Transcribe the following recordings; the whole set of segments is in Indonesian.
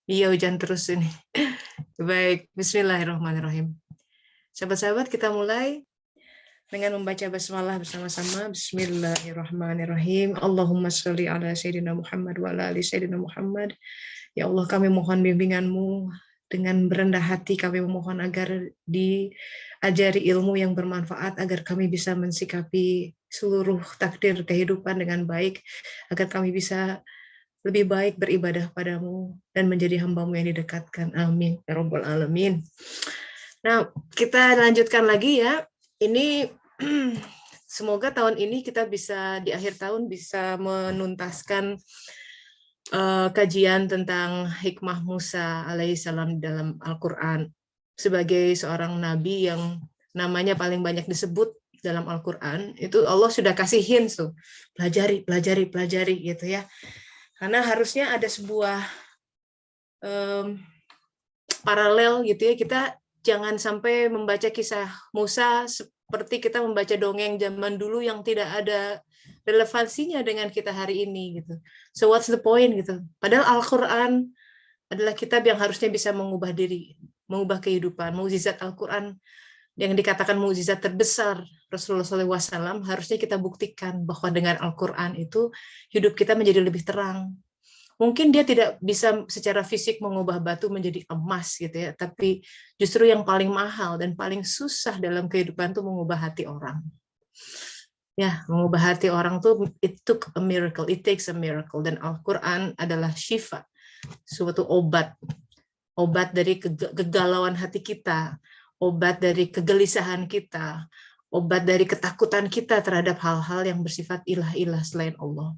Iya, hujan terus ini. Baik, bismillahirrahmanirrahim. Sahabat-sahabat, kita mulai dengan membaca basmalah bersama-sama. Bismillahirrahmanirrahim. Allahumma sholli ala Sayyidina Muhammad wa ala ali Sayyidina Muhammad. Ya Allah, kami mohon bimbingan-Mu. Dengan berendah hati kami memohon agar diajari ilmu yang bermanfaat, agar kami bisa mensikapi seluruh takdir kehidupan dengan baik, agar kami bisa lebih baik beribadah padamu dan menjadi hamba-Mu yang didekatkan. Amin. Ya Rabbal Alamin. Nah, kita lanjutkan lagi ya. Ini semoga tahun ini kita bisa di akhir tahun bisa menuntaskan kajian tentang hikmah Musa alaihissalam dalam Al-Quran. Sebagai seorang nabi yang namanya paling banyak disebut dalam Al-Quran, itu Allah sudah kasih hints tuh. Pelajari, pelajari, pelajari gitu ya. Karena harusnya ada sebuah paralel gitu ya, kita jangan sampai membaca kisah Musa seperti kita membaca dongeng zaman dulu yang tidak ada relevansinya dengan kita hari ini gitu. So what's the point gitu. Padahal Al-Quran adalah kitab yang harusnya bisa mengubah diri, mengubah kehidupan. Mukjizat Al-Quran yang dikatakan mukjizat terbesar Rasulullah SAW, harusnya kita buktikan bahwa dengan Al-Quran itu hidup kita menjadi lebih terang. Mungkin dia tidak bisa secara fisik mengubah batu menjadi emas gitu ya, tapi justru yang paling mahal dan paling susah dalam kehidupan itu mengubah hati orang. Ya, mengubah hati orang tuh it took a miracle, it takes a miracle, dan Al-Quran adalah syifa, suatu obat dari kegalauan hati kita, obat dari kegelisahan kita, obat dari ketakutan kita terhadap hal-hal yang bersifat ilah-ilah selain Allah.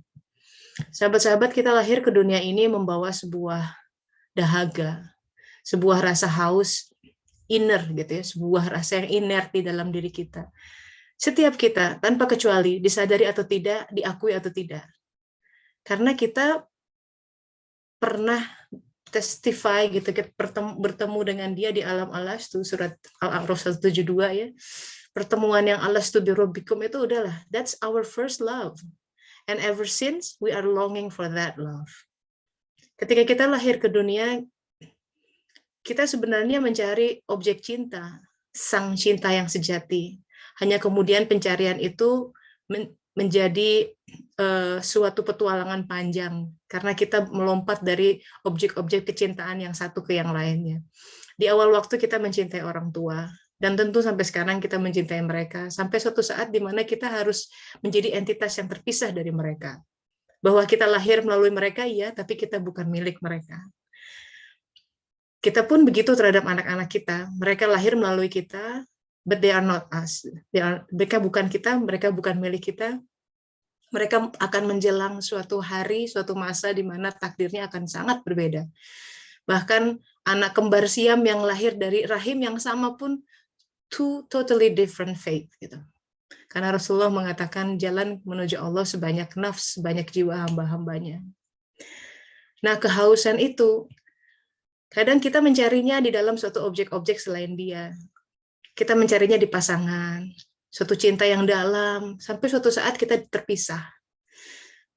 Sahabat-sahabat, kita lahir ke dunia ini membawa sebuah dahaga, sebuah rasa haus inner gitu ya, sebuah rasa yang inert di dalam diri kita. Setiap kita tanpa kecuali, disadari atau tidak, diakui atau tidak. Karena kita pernah testify gitu, kita bertemu dengan dia di alam alastu, surat Al-A'raf 172 ya. Pertemuan yang alastu bi rabbikum itu udahlah, that's our first love. And ever since we are longing for that love. Ketika kita lahir ke dunia, kita sebenarnya mencari objek cinta, sang cinta yang sejati. Hanya kemudian pencarian itu menjadi suatu petualangan panjang karena kita melompat dari objek-objek kecintaan yang satu ke yang lainnya. Di awal waktu kita mencintai orang tua, dan tentu sampai sekarang kita mencintai mereka, sampai suatu saat di mana kita harus menjadi entitas yang terpisah dari mereka. Bahwa kita lahir melalui mereka, iya, tapi kita bukan milik mereka. Kita pun begitu terhadap anak-anak kita. Mereka lahir melalui kita, but they are not us. Mereka bukan kita, mereka bukan milik kita. Mereka akan menjelang suatu hari, suatu masa di mana takdirnya akan sangat berbeda. Bahkan anak kembar siam yang lahir dari rahim yang sama pun two totally different faith gitu. Karena Rasulullah mengatakan jalan menuju Allah sebanyak nafs, sebanyak jiwa hamba-hambanya. Nah, kehausan itu kadang kita mencarinya di dalam suatu objek-objek selain dia. Kita mencarinya di pasangan, suatu cinta yang dalam, sampai suatu saat kita terpisah.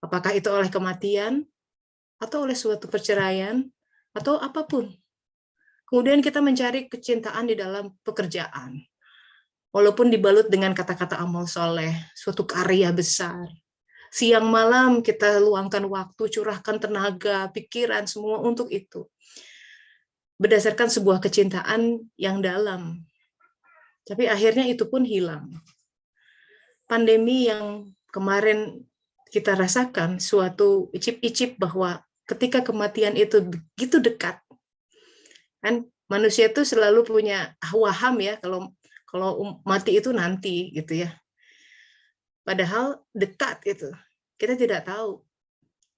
Apakah itu oleh kematian, atau oleh suatu perceraian, atau apapun. Kemudian kita mencari kecintaan di dalam pekerjaan. Walaupun dibalut dengan kata-kata amal soleh, suatu karya besar. Siang malam kita luangkan waktu, curahkan tenaga, pikiran, semua untuk itu. Berdasarkan sebuah kecintaan yang dalam. Tapi akhirnya itu pun hilang. Pandemi yang kemarin kita rasakan, suatu icip-icip bahwa ketika kematian itu begitu dekat, kan manusia itu selalu punya waham ya, kalau mati itu nanti gitu ya. Padahal dekat itu. Kita tidak tahu.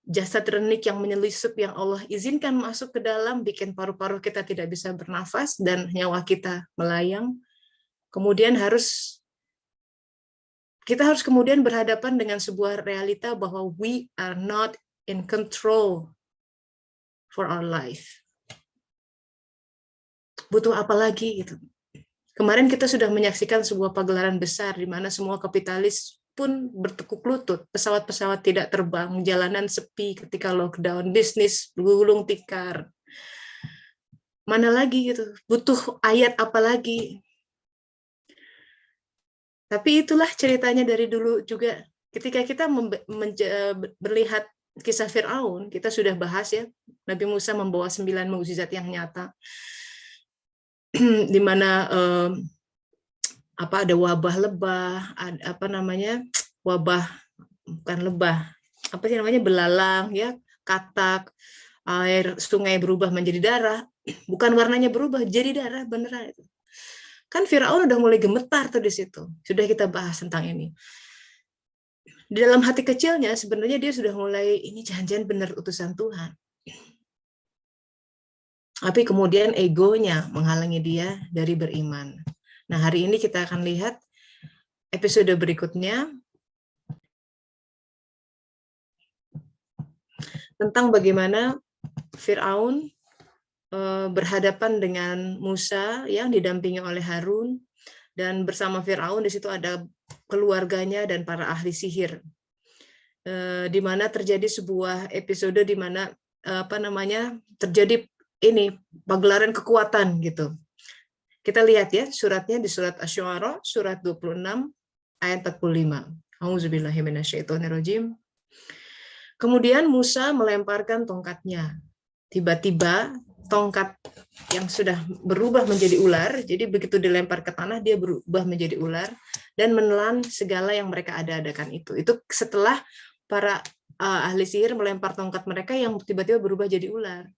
Jasad renik yang menyelusup yang Allah izinkan masuk ke dalam, bikin paru-paru kita tidak bisa bernafas dan nyawa kita melayang. Kemudian kita harus kemudian berhadapan dengan sebuah realita bahwa we are not in control for our life. Butuh apa lagi gitu. Kemarin kita sudah menyaksikan sebuah pagelaran besar di mana semua kapitalis pun bertekuk lutut, pesawat-pesawat tidak terbang, jalanan sepi ketika lockdown, bisnis gulung tikar. Mana lagi gitu, butuh ayat apa lagi. Tapi itulah ceritanya dari dulu juga. Ketika kita melihat kisah Fir'aun, kita sudah bahas ya, Nabi Musa membawa 9 mukjizat yang nyata, di mana ada wabah lebah, apa namanya, wabah, bukan lebah, apa sih namanya, belalang ya, katak, air sungai berubah menjadi darah, bukan warnanya berubah, jadi darah beneran itu. Kan Firaun udah mulai gemetar tuh di situ. Sudah kita bahas tentang ini. Di dalam hati kecilnya sebenarnya dia sudah mulai, ini jangan-jangan benar utusan Tuhan. Tapi kemudian egonya menghalangi dia dari beriman. Nah, hari ini kita akan lihat episode berikutnya tentang bagaimana Firaun berhadapan dengan Musa yang didampingi oleh Harun, dan bersama Firaun di situ ada keluarganya dan para ahli sihir. Di mana terjadi sebuah episode di mana terjadi ini pagelaran kekuatan gitu. Kita lihat ya suratnya di surat Asy-Syu'ara surat 26 ayat 45. Auzubillahi minasyaitonirrajim. Kemudian Musa melemparkan tongkatnya. Tiba-tiba tongkat yang sudah berubah menjadi ular, jadi begitu dilempar ke tanah dia berubah menjadi ular dan menelan segala yang mereka ada-adakan itu. Itu setelah para ahli sihir melempar tongkat mereka yang tiba-tiba berubah jadi ular.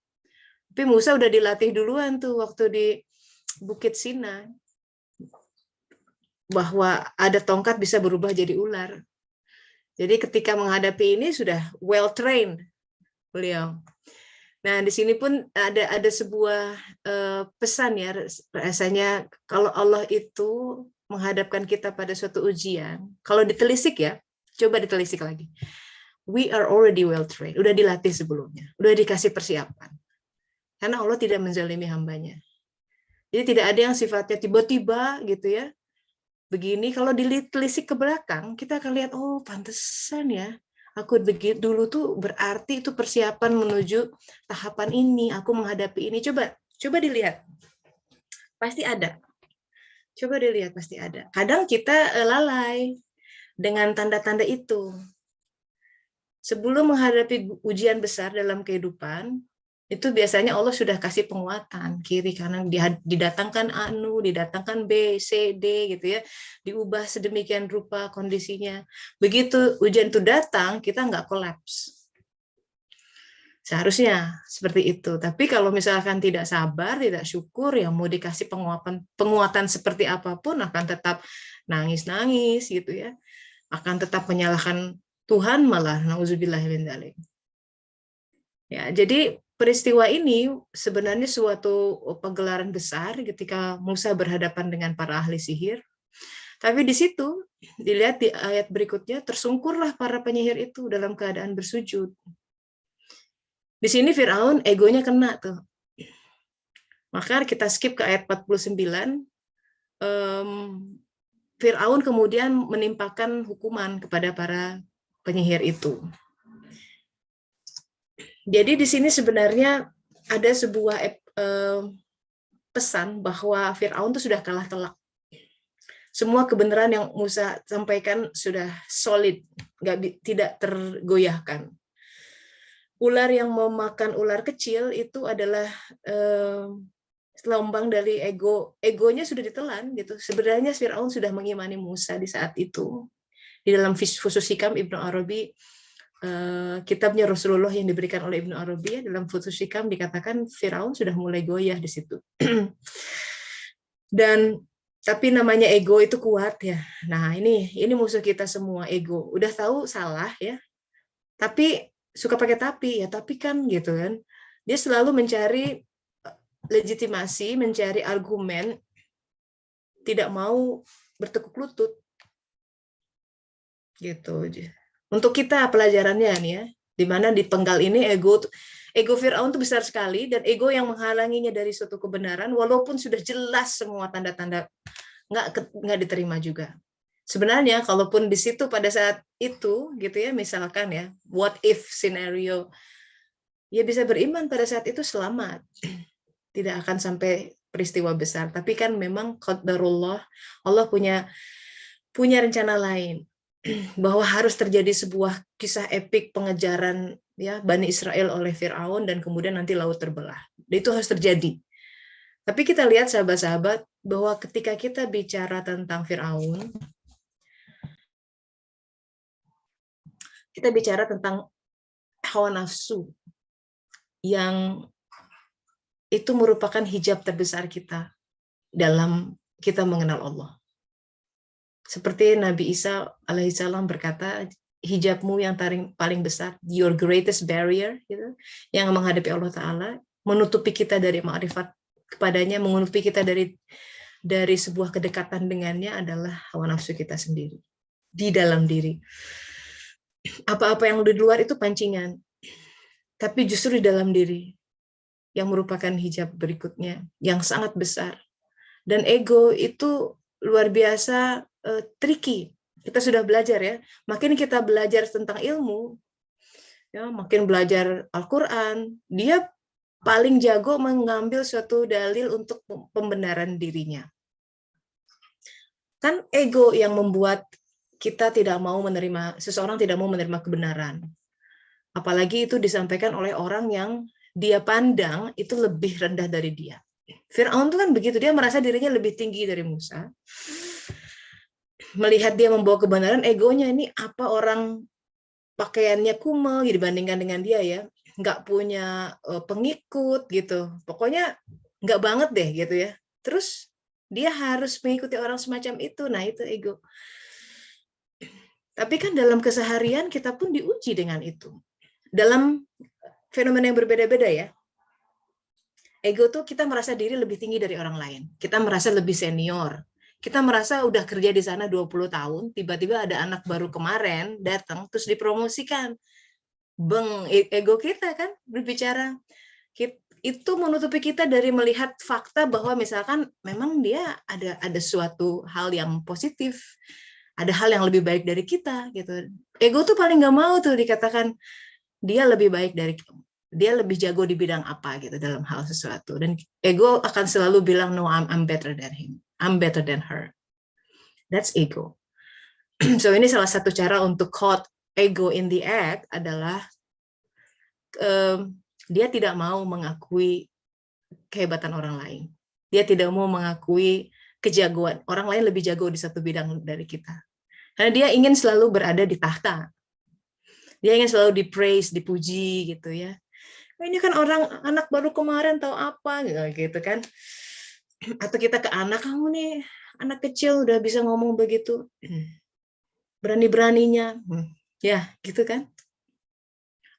Tapi Musa udah dilatih duluan tuh waktu di Bukit Sinai bahwa ada tongkat bisa berubah jadi ular. Jadi ketika menghadapi ini sudah well trained beliau. Nah, di sini pun ada sebuah pesan ya, rasanya kalau Allah itu menghadapkan kita pada suatu ujian, kalau ditelisik ya, coba ditelisik lagi. We are already well trained, udah dilatih sebelumnya, udah dikasih persiapan. Karena Allah tidak menzalimi hambanya. Jadi tidak ada yang sifatnya tiba-tiba gitu ya. Begini, kalau ditelisik ke belakang, kita akan lihat, oh pantesan ya, aku begitu dulu tuh berarti itu persiapan menuju tahapan ini, aku menghadapi ini. Coba dilihat. Pasti ada. Coba dilihat, pasti ada. Kadang kita lalai dengan tanda-tanda itu. Sebelum menghadapi ujian besar dalam kehidupan, itu biasanya Allah sudah kasih penguatan kiri kanan, didatangkan anu, didatangkan B, C, D gitu ya, diubah sedemikian rupa kondisinya. Begitu ujian itu datang, kita nggak kolaps. Seharusnya seperti itu. Tapi kalau misalkan tidak sabar, tidak syukur, ya mau dikasih penguatan seperti apapun akan tetap nangis-nangis gitu ya, akan tetap menyalahkan Tuhan malah, nauzubillahi min dzalik. Ya, jadi peristiwa ini sebenarnya suatu pagelaran besar ketika Musa berhadapan dengan para ahli sihir. Tapi di situ dilihat di ayat berikutnya, tersungkurlah para penyihir itu dalam keadaan bersujud. Di sini Firaun egonya kena tuh. Maka kita skip ke ayat 49. Firaun kemudian menimpakan hukuman kepada para penyihir itu. Jadi di sini sebenarnya ada sebuah pesan bahwa Firaun itu sudah kalah telak. Semua kebenaran yang Musa sampaikan sudah solid, tidak tergoyahkan. Ular yang mau makan ular kecil itu adalah lambang dari ego. Egonya sudah ditelan gitu. Sebenarnya Firaun sudah mengimani Musa di saat itu. Di dalam Fusus Hikam Ibnu Arabi, kitabnya Rasulullah yang diberikan oleh Ibnu Arabi, dalam Fusus Hikam dikatakan Firaun sudah mulai goyah di situ. Dan tapi namanya ego itu kuat ya. Nah, ini musuh kita semua, ego. Udah tahu salah ya. Tapi suka pakai tapi ya, tapi kan gitu kan. Dia selalu mencari legitimasi, mencari argumen, tidak mau bertekuk lutut. Gitu. Untuk kita pelajarannya nih ya, di mana di penggal ini ego Firaun itu besar sekali, dan ego yang menghalanginya dari suatu kebenaran walaupun sudah jelas semua tanda-tanda nggak diterima juga. Sebenarnya kalaupun di situ pada saat itu gitu ya, misalkan ya, what if scenario, ya bisa beriman pada saat itu selamat. tidak akan sampai peristiwa besar. Tapi kan memang qadarullah, Allah punya rencana lain bahwa harus terjadi sebuah kisah epik pengejaran ya Bani Israel oleh Firaun dan kemudian nanti laut terbelah. Itu harus terjadi. Tapi kita lihat sahabat-sahabat bahwa ketika kita bicara tentang Firaun, kita bicara tentang hawa nafsu yang itu merupakan hijab terbesar kita dalam kita mengenal Allah. Seperti Nabi Isa alaihissalam berkata, hijabmu yang paling besar, your greatest barrier, gitu, yang menghadapi Allah Ta'ala, menutupi kita dari ma'rifat kepadanya, menutupi kita dari sebuah kedekatan dengannya adalah hawa nafsu kita sendiri, di dalam diri. Apa-apa yang di luar itu pancingan, tapi justru di dalam diri, yang merupakan hijab berikutnya, yang sangat besar. Dan ego itu luar biasa tricky. Kita sudah belajar ya, makin kita belajar tentang ilmu, ya, makin belajar Al-Quran, dia paling jago mengambil suatu dalil untuk pembenaran dirinya. Kan ego yang membuat kita tidak mau menerima, seseorang tidak mau menerima kebenaran. Apalagi itu disampaikan oleh orang yang dia pandang itu lebih rendah dari dia. Firaun itu kan begitu, dia merasa dirinya lebih tinggi dari Musa. Melihat dia membawa kebenaran, egonya ini apa orang pakaiannya kumel dibandingkan dengan dia ya, nggak punya pengikut gitu. Pokoknya nggak banget deh gitu ya. Terus dia harus mengikuti orang semacam itu. Nah itu ego. Tapi kan dalam keseharian kita pun diuji dengan itu. Dalam fenomena yang berbeda-beda ya. Ego tuh kita merasa diri lebih tinggi dari orang lain. Kita merasa lebih senior. Kita merasa udah kerja di sana 20 tahun, tiba-tiba ada anak baru kemarin datang terus dipromosikan. Ego kita kan berbicara. Itu menutupi kita dari melihat fakta bahwa misalkan memang dia ada suatu hal yang positif. Ada hal yang lebih baik dari kita gitu. Ego tuh paling nggak mau tuh dikatakan dia lebih baik dari kita. Dia lebih jago di bidang apa gitu dalam hal sesuatu, dan ego akan selalu bilang no, I'm better than him, I'm better than her. That's ego. So ini salah satu cara untuk caught ego in the act adalah dia tidak mau mengakui kehebatan orang lain. Dia tidak mau mengakui kejagoan orang lain lebih jago di satu bidang dari kita. Karena dia ingin selalu berada di tahta. Dia ingin selalu di-praise, dipuji gitu ya. Ini kan anak baru kemarin tahu apa gitu kan. Atau kita ke anak, kamu nih anak kecil udah bisa ngomong begitu. Berani-beraninya. Ya, gitu kan.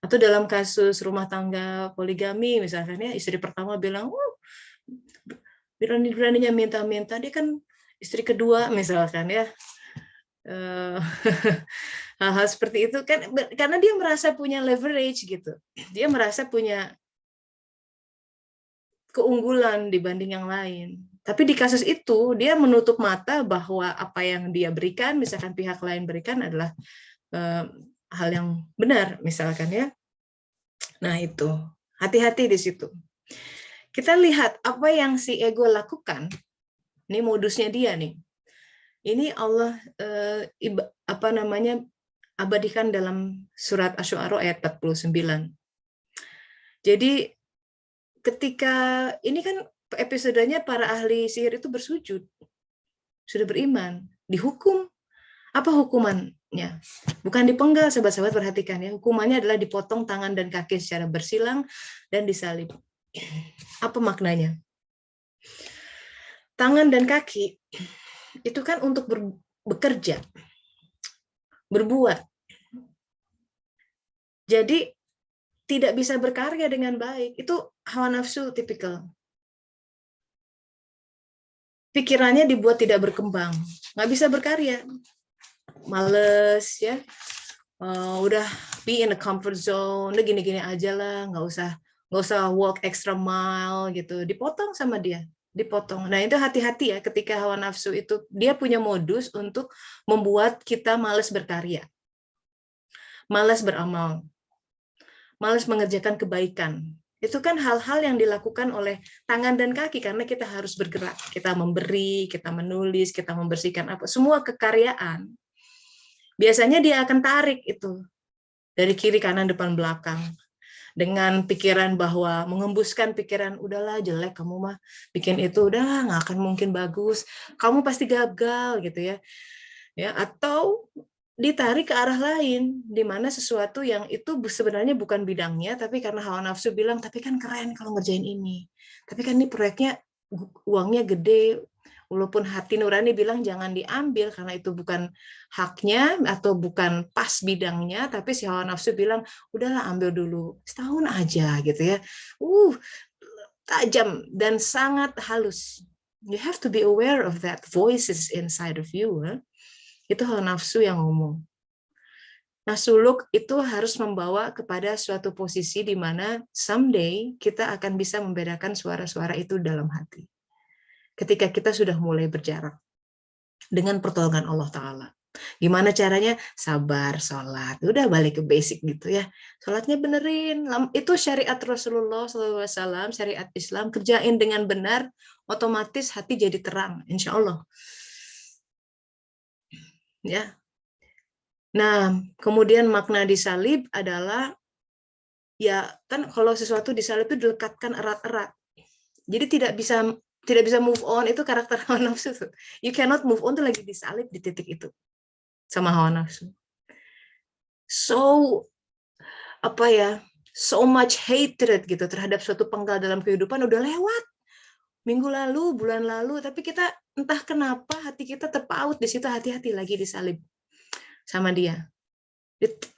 Atau dalam kasus rumah tangga poligami misalkan ya, istri pertama bilang, berani-beraninya minta-minta, dia kan istri kedua misalkan ya. Hal-hal seperti itu kan karena dia merasa punya leverage gitu. Dia merasa punya keunggulan dibanding yang lain. Tapi di kasus itu dia menutup mata bahwa apa yang dia berikan, misalkan pihak lain berikan adalah hal yang benar misalkan ya. Nah itu, hati-hati di situ. Kita lihat apa yang si ego lakukan. Ini modusnya dia nih. Ini Allah abadikan dalam surat Asy-Syu'ara ayat 49. Jadi ketika ini kan episodenya para ahli sihir itu bersujud, sudah beriman, dihukum. Apa hukumannya? Bukan dipenggal, sahabat-sahabat perhatikan ya. Hukumannya adalah dipotong tangan dan kaki secara bersilang dan disalib. Apa maknanya? Tangan dan kaki itu kan untuk bekerja, berbuat. Jadi tidak bisa berkarya dengan baik. Itu hawa nafsu tipikal. Pikirannya dibuat tidak berkembang, nggak bisa berkarya, males ya, udah be in the comfort zone, udah gini-gini aja lah, nggak usah walk extra mile gitu, dipotong sama dia, dipotong. Nah itu hati-hati ya ketika hawa nafsu itu dia punya modus untuk membuat kita malas berkarya, malas beramal, malas mengerjakan kebaikan. Itu kan hal-hal yang dilakukan oleh tangan dan kaki karena kita harus bergerak. Kita memberi, kita menulis, kita membersihkan apa, semua kekaryaan. Biasanya dia akan tarik itu dari kiri, kanan, depan, belakang. Dengan pikiran bahwa mengembuskan pikiran, udahlah jelek kamu mah bikin itu, udah nggak akan mungkin bagus, kamu pasti gagal gitu ya. Atau ditarik ke arah lain, di mana sesuatu yang itu sebenarnya bukan bidangnya, tapi karena hawa nafsu bilang, tapi kan keren kalau ngerjain ini, tapi kan ini proyeknya uangnya gede, walaupun hati nurani bilang jangan diambil karena itu bukan haknya atau bukan pas bidangnya, tapi si hawa nafsu bilang udahlah ambil dulu setahun aja gitu ya. Tajam dan sangat halus. You have to be aware of that voices inside of you. Itu hawa nafsu yang ngomong. Nah, suluk itu harus membawa kepada suatu posisi di mana someday kita akan bisa membedakan suara-suara itu dalam hati. Ketika kita sudah mulai berjarak dengan pertolongan Allah Ta'ala. Gimana caranya? Sabar, sholat. Udah balik ke basic gitu ya. Sholatnya benerin. Itu syariat Rasulullah SAW, syariat Islam. Kerjain dengan benar, otomatis hati jadi terang, insya Allah. Ya. Nah, kemudian makna disalib adalah, ya kan kalau sesuatu disalib itu dilekatkan erat-erat. Jadi tidak bisa move on, itu karakter hawa nafsu tuh. You cannot move on tuh lagi disalib di titik itu sama hawa nafsu. So much hatred gitu terhadap suatu penggal dalam kehidupan udah lewat. Minggu lalu, bulan lalu, tapi kita entah kenapa hati kita terpaut di situ, hati-hati lagi disalib sama dia.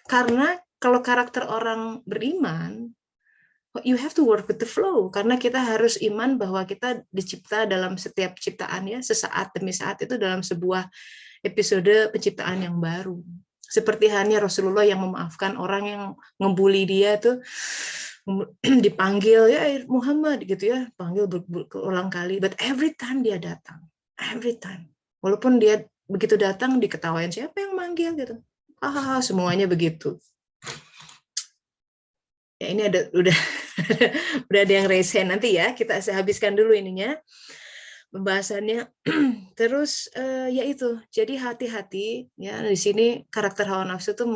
Karena kalau karakter orang beriman, you have to work with the flow, karena kita harus iman bahwa kita dicipta dalam setiap ciptaannya, sesaat demi saat itu dalam sebuah episode penciptaan yang baru. Seperti halnya Rasulullah yang memaafkan orang yang ngebully dia tuh, dipanggil ya Muhammad gitu ya, panggil berulang kali, but every time dia datang, every time, walaupun dia begitu datang diketawain, siapa yang manggil gitu, semuanya begitu. Ya ini udah ada yang raise hand, nanti ya kita habiskan dulu ininya pembahasannya. Terus yaitu, jadi hati-hati ya, di sini karakter hawa nafsu itu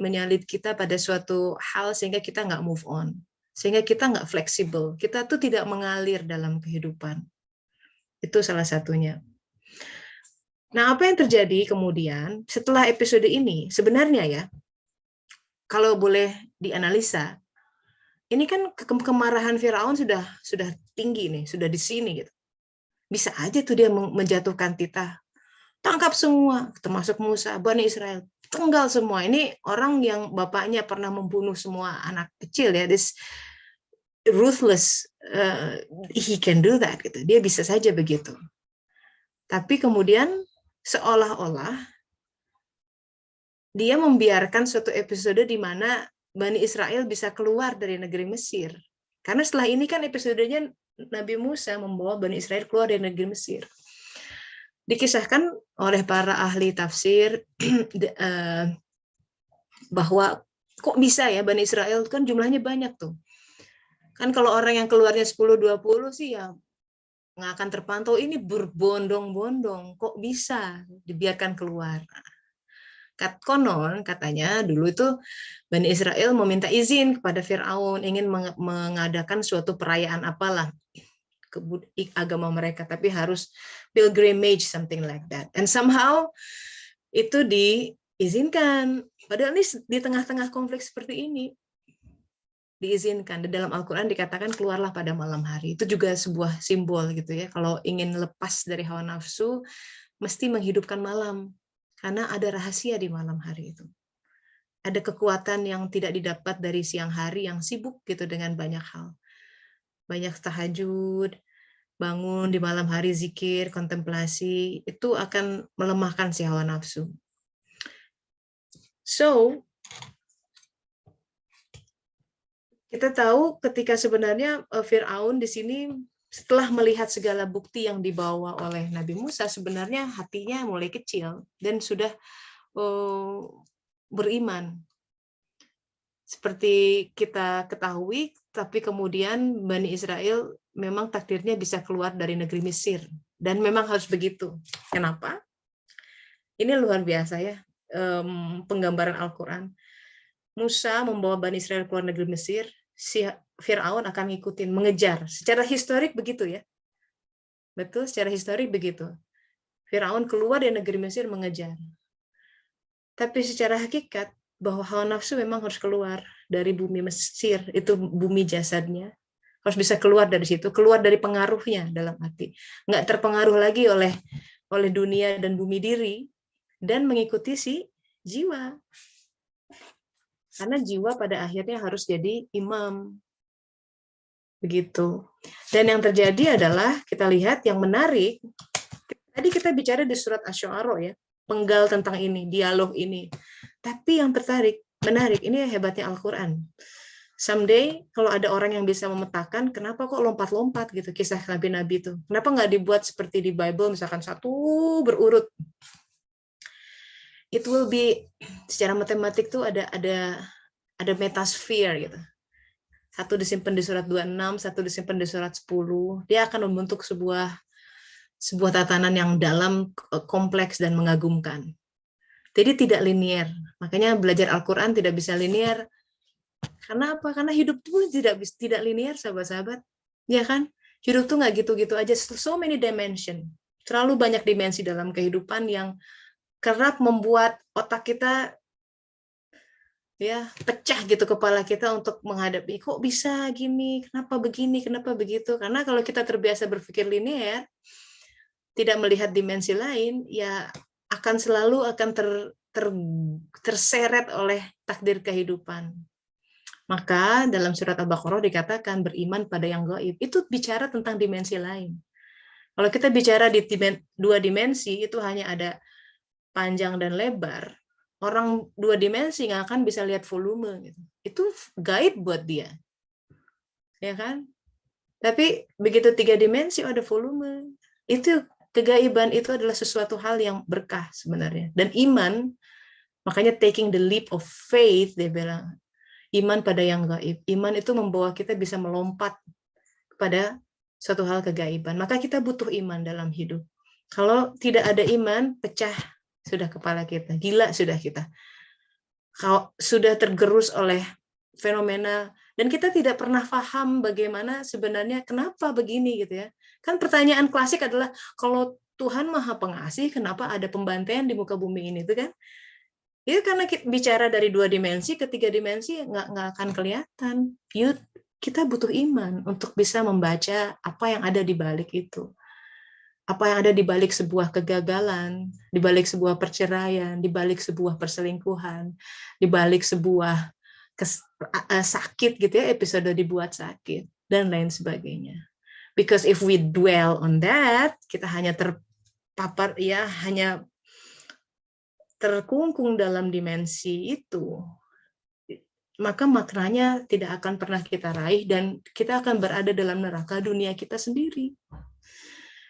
menyalip kita pada suatu hal sehingga kita nggak move on, sehingga kita nggak fleksibel, kita tuh tidak mengalir dalam kehidupan. Itu salah satunya. Nah, apa yang terjadi kemudian setelah episode ini? Sebenarnya ya, kalau boleh dianalisa, ini kan kemarahan Firaun sudah tinggi nih, sudah di sini gitu. Bisa aja tuh dia menjatuhkan titah. Tangkap semua, termasuk Musa, Bani Israel. Tenggal semua. Ini orang yang bapaknya pernah membunuh semua anak kecil ya. This ruthless, he can do that gitu. Dia bisa saja begitu. Tapi kemudian seolah-olah dia membiarkan suatu episode di mana Bani Israel bisa keluar dari negeri Mesir. Karena setelah ini kan episodenya Nabi Musa membawa Bani Israel keluar dari negeri Mesir. Dikisahkan oleh para ahli tafsir bahwa kok bisa ya Bani Israel, kan jumlahnya banyak tuh. Kan kalau orang yang keluarnya 10-20 sih ya nggak akan terpantau, ini berbondong-bondong, kok bisa dibiarkan keluar. Konon katanya dulu itu Bani Israel meminta izin kepada Firaun, ingin mengadakan suatu perayaan apalah agama mereka, tapi harus pilgrimage, something like that. And somehow itu diizinkan. Padahal ini di tengah-tengah konflik seperti ini diizinkan. Di dalam Al-Quran dikatakan keluarlah pada malam hari. Itu juga sebuah simbol gitu ya. Kalau ingin lepas dari hawa nafsu, mesti menghidupkan malam. Karena ada rahasia di malam hari itu. Ada kekuatan yang tidak didapat dari siang hari yang sibuk gitu dengan banyak hal. Banyak tahajud, bangun di malam hari, zikir, kontemplasi, itu akan melemahkan si hawa nafsu. So, kita tahu ketika sebenarnya Firaun di sini setelah melihat segala bukti yang dibawa oleh Nabi Musa, sebenarnya hatinya mulai kecil dan sudah beriman. seperti kita ketahui, tapi kemudian Bani Israel memang takdirnya bisa keluar dari negeri Mesir. Dan memang harus begitu. Kenapa? Ini luar biasa ya, penggambaran Al-Quran. Musa membawa Bani Israel keluar negeri Mesir, si Fir'aun akan ngikutin, mengejar. Secara historik begitu ya. Betul, secara historik begitu. Fir'aun keluar dari negeri Mesir mengejar. Tapi secara hakikat, bahwa hawa nafsu memang harus keluar dari bumi Mesir, itu bumi jasadnya. Harus bisa keluar dari situ, keluar dari pengaruhnya dalam arti. Nggak terpengaruh lagi oleh dunia dan bumi diri, dan mengikuti si jiwa. Karena jiwa pada akhirnya harus jadi imam. Begitu. Dan yang terjadi adalah, kita lihat yang menarik, tadi kita bicara di surat Asy-Syu'ara ya, penggal tentang ini, dialog ini. Tapi yang menarik, ini hebatnya Al-Quran. Someday, kalau ada orang yang bisa memetakan, kenapa kok lompat-lompat gitu kisah Nabi-Nabi itu? Kenapa nggak dibuat seperti di Bible, misalkan satu berurut? It will be, secara matematik tuh ada metasphere gitu. Satu disimpan di surat 26, satu disimpan di surat 10. Dia akan membentuk sebuah tatanan yang dalam, kompleks, dan mengagumkan. Jadi tidak linier. Makanya belajar Al-Quran tidak bisa linier. Karena apa? Karena hidup itu tidak linier, sahabat-sahabat. Ya kan? Hidup tuh nggak gitu-gitu aja. So many dimension. Terlalu banyak dimensi dalam kehidupan yang kerap membuat otak kita ya pecah gitu, kepala kita untuk menghadapi, kok bisa gini, kenapa begini, kenapa begitu. Karena kalau kita terbiasa berpikir linear, tidak melihat dimensi lain, ya akan selalu terseret oleh takdir kehidupan. Maka dalam surat Al-Baqarah dikatakan beriman pada yang gaib. Itu bicara tentang dimensi lain. Kalau kita bicara di dua dimensi, itu hanya ada panjang dan lebar. Orang dua dimensi nggak akan bisa lihat volume. Gitu. Itu gaib buat dia. Ya kan? Tapi begitu 3 dimensi ada volume. Itu kegaiban, itu adalah sesuatu hal yang berkah sebenarnya. Dan iman, makanya taking the leap of faith, dia bilang, iman pada yang gaib. Iman itu membawa kita bisa melompat kepada suatu hal kegaiban. Maka kita butuh iman dalam hidup. Kalau tidak ada iman, pecah sudah kepala kita, gila sudah kita. Kalau sudah tergerus oleh fenomena, dan kita tidak pernah paham bagaimana sebenarnya kenapa begini gitu ya. Kan pertanyaan klasik adalah, kalau Tuhan Maha Pengasih, kenapa ada pembantaian di muka bumi ini, itu kan? Itu karena kita bicara dari 2 dimensi ke 3 dimensi nggak akan kelihatan. Kita butuh iman untuk bisa membaca apa yang ada di balik itu. Apa yang ada di balik sebuah kegagalan, di balik sebuah perceraian, di balik sebuah perselingkuhan, di balik sebuah sakit gitu ya, episode dibuat sakit, dan lain sebagainya. Because if we dwell on that, kita hanya terpapar, ya hanya terkungkung dalam dimensi itu, maka maknanya tidak akan pernah kita raih, dan kita akan berada dalam neraka dunia kita sendiri.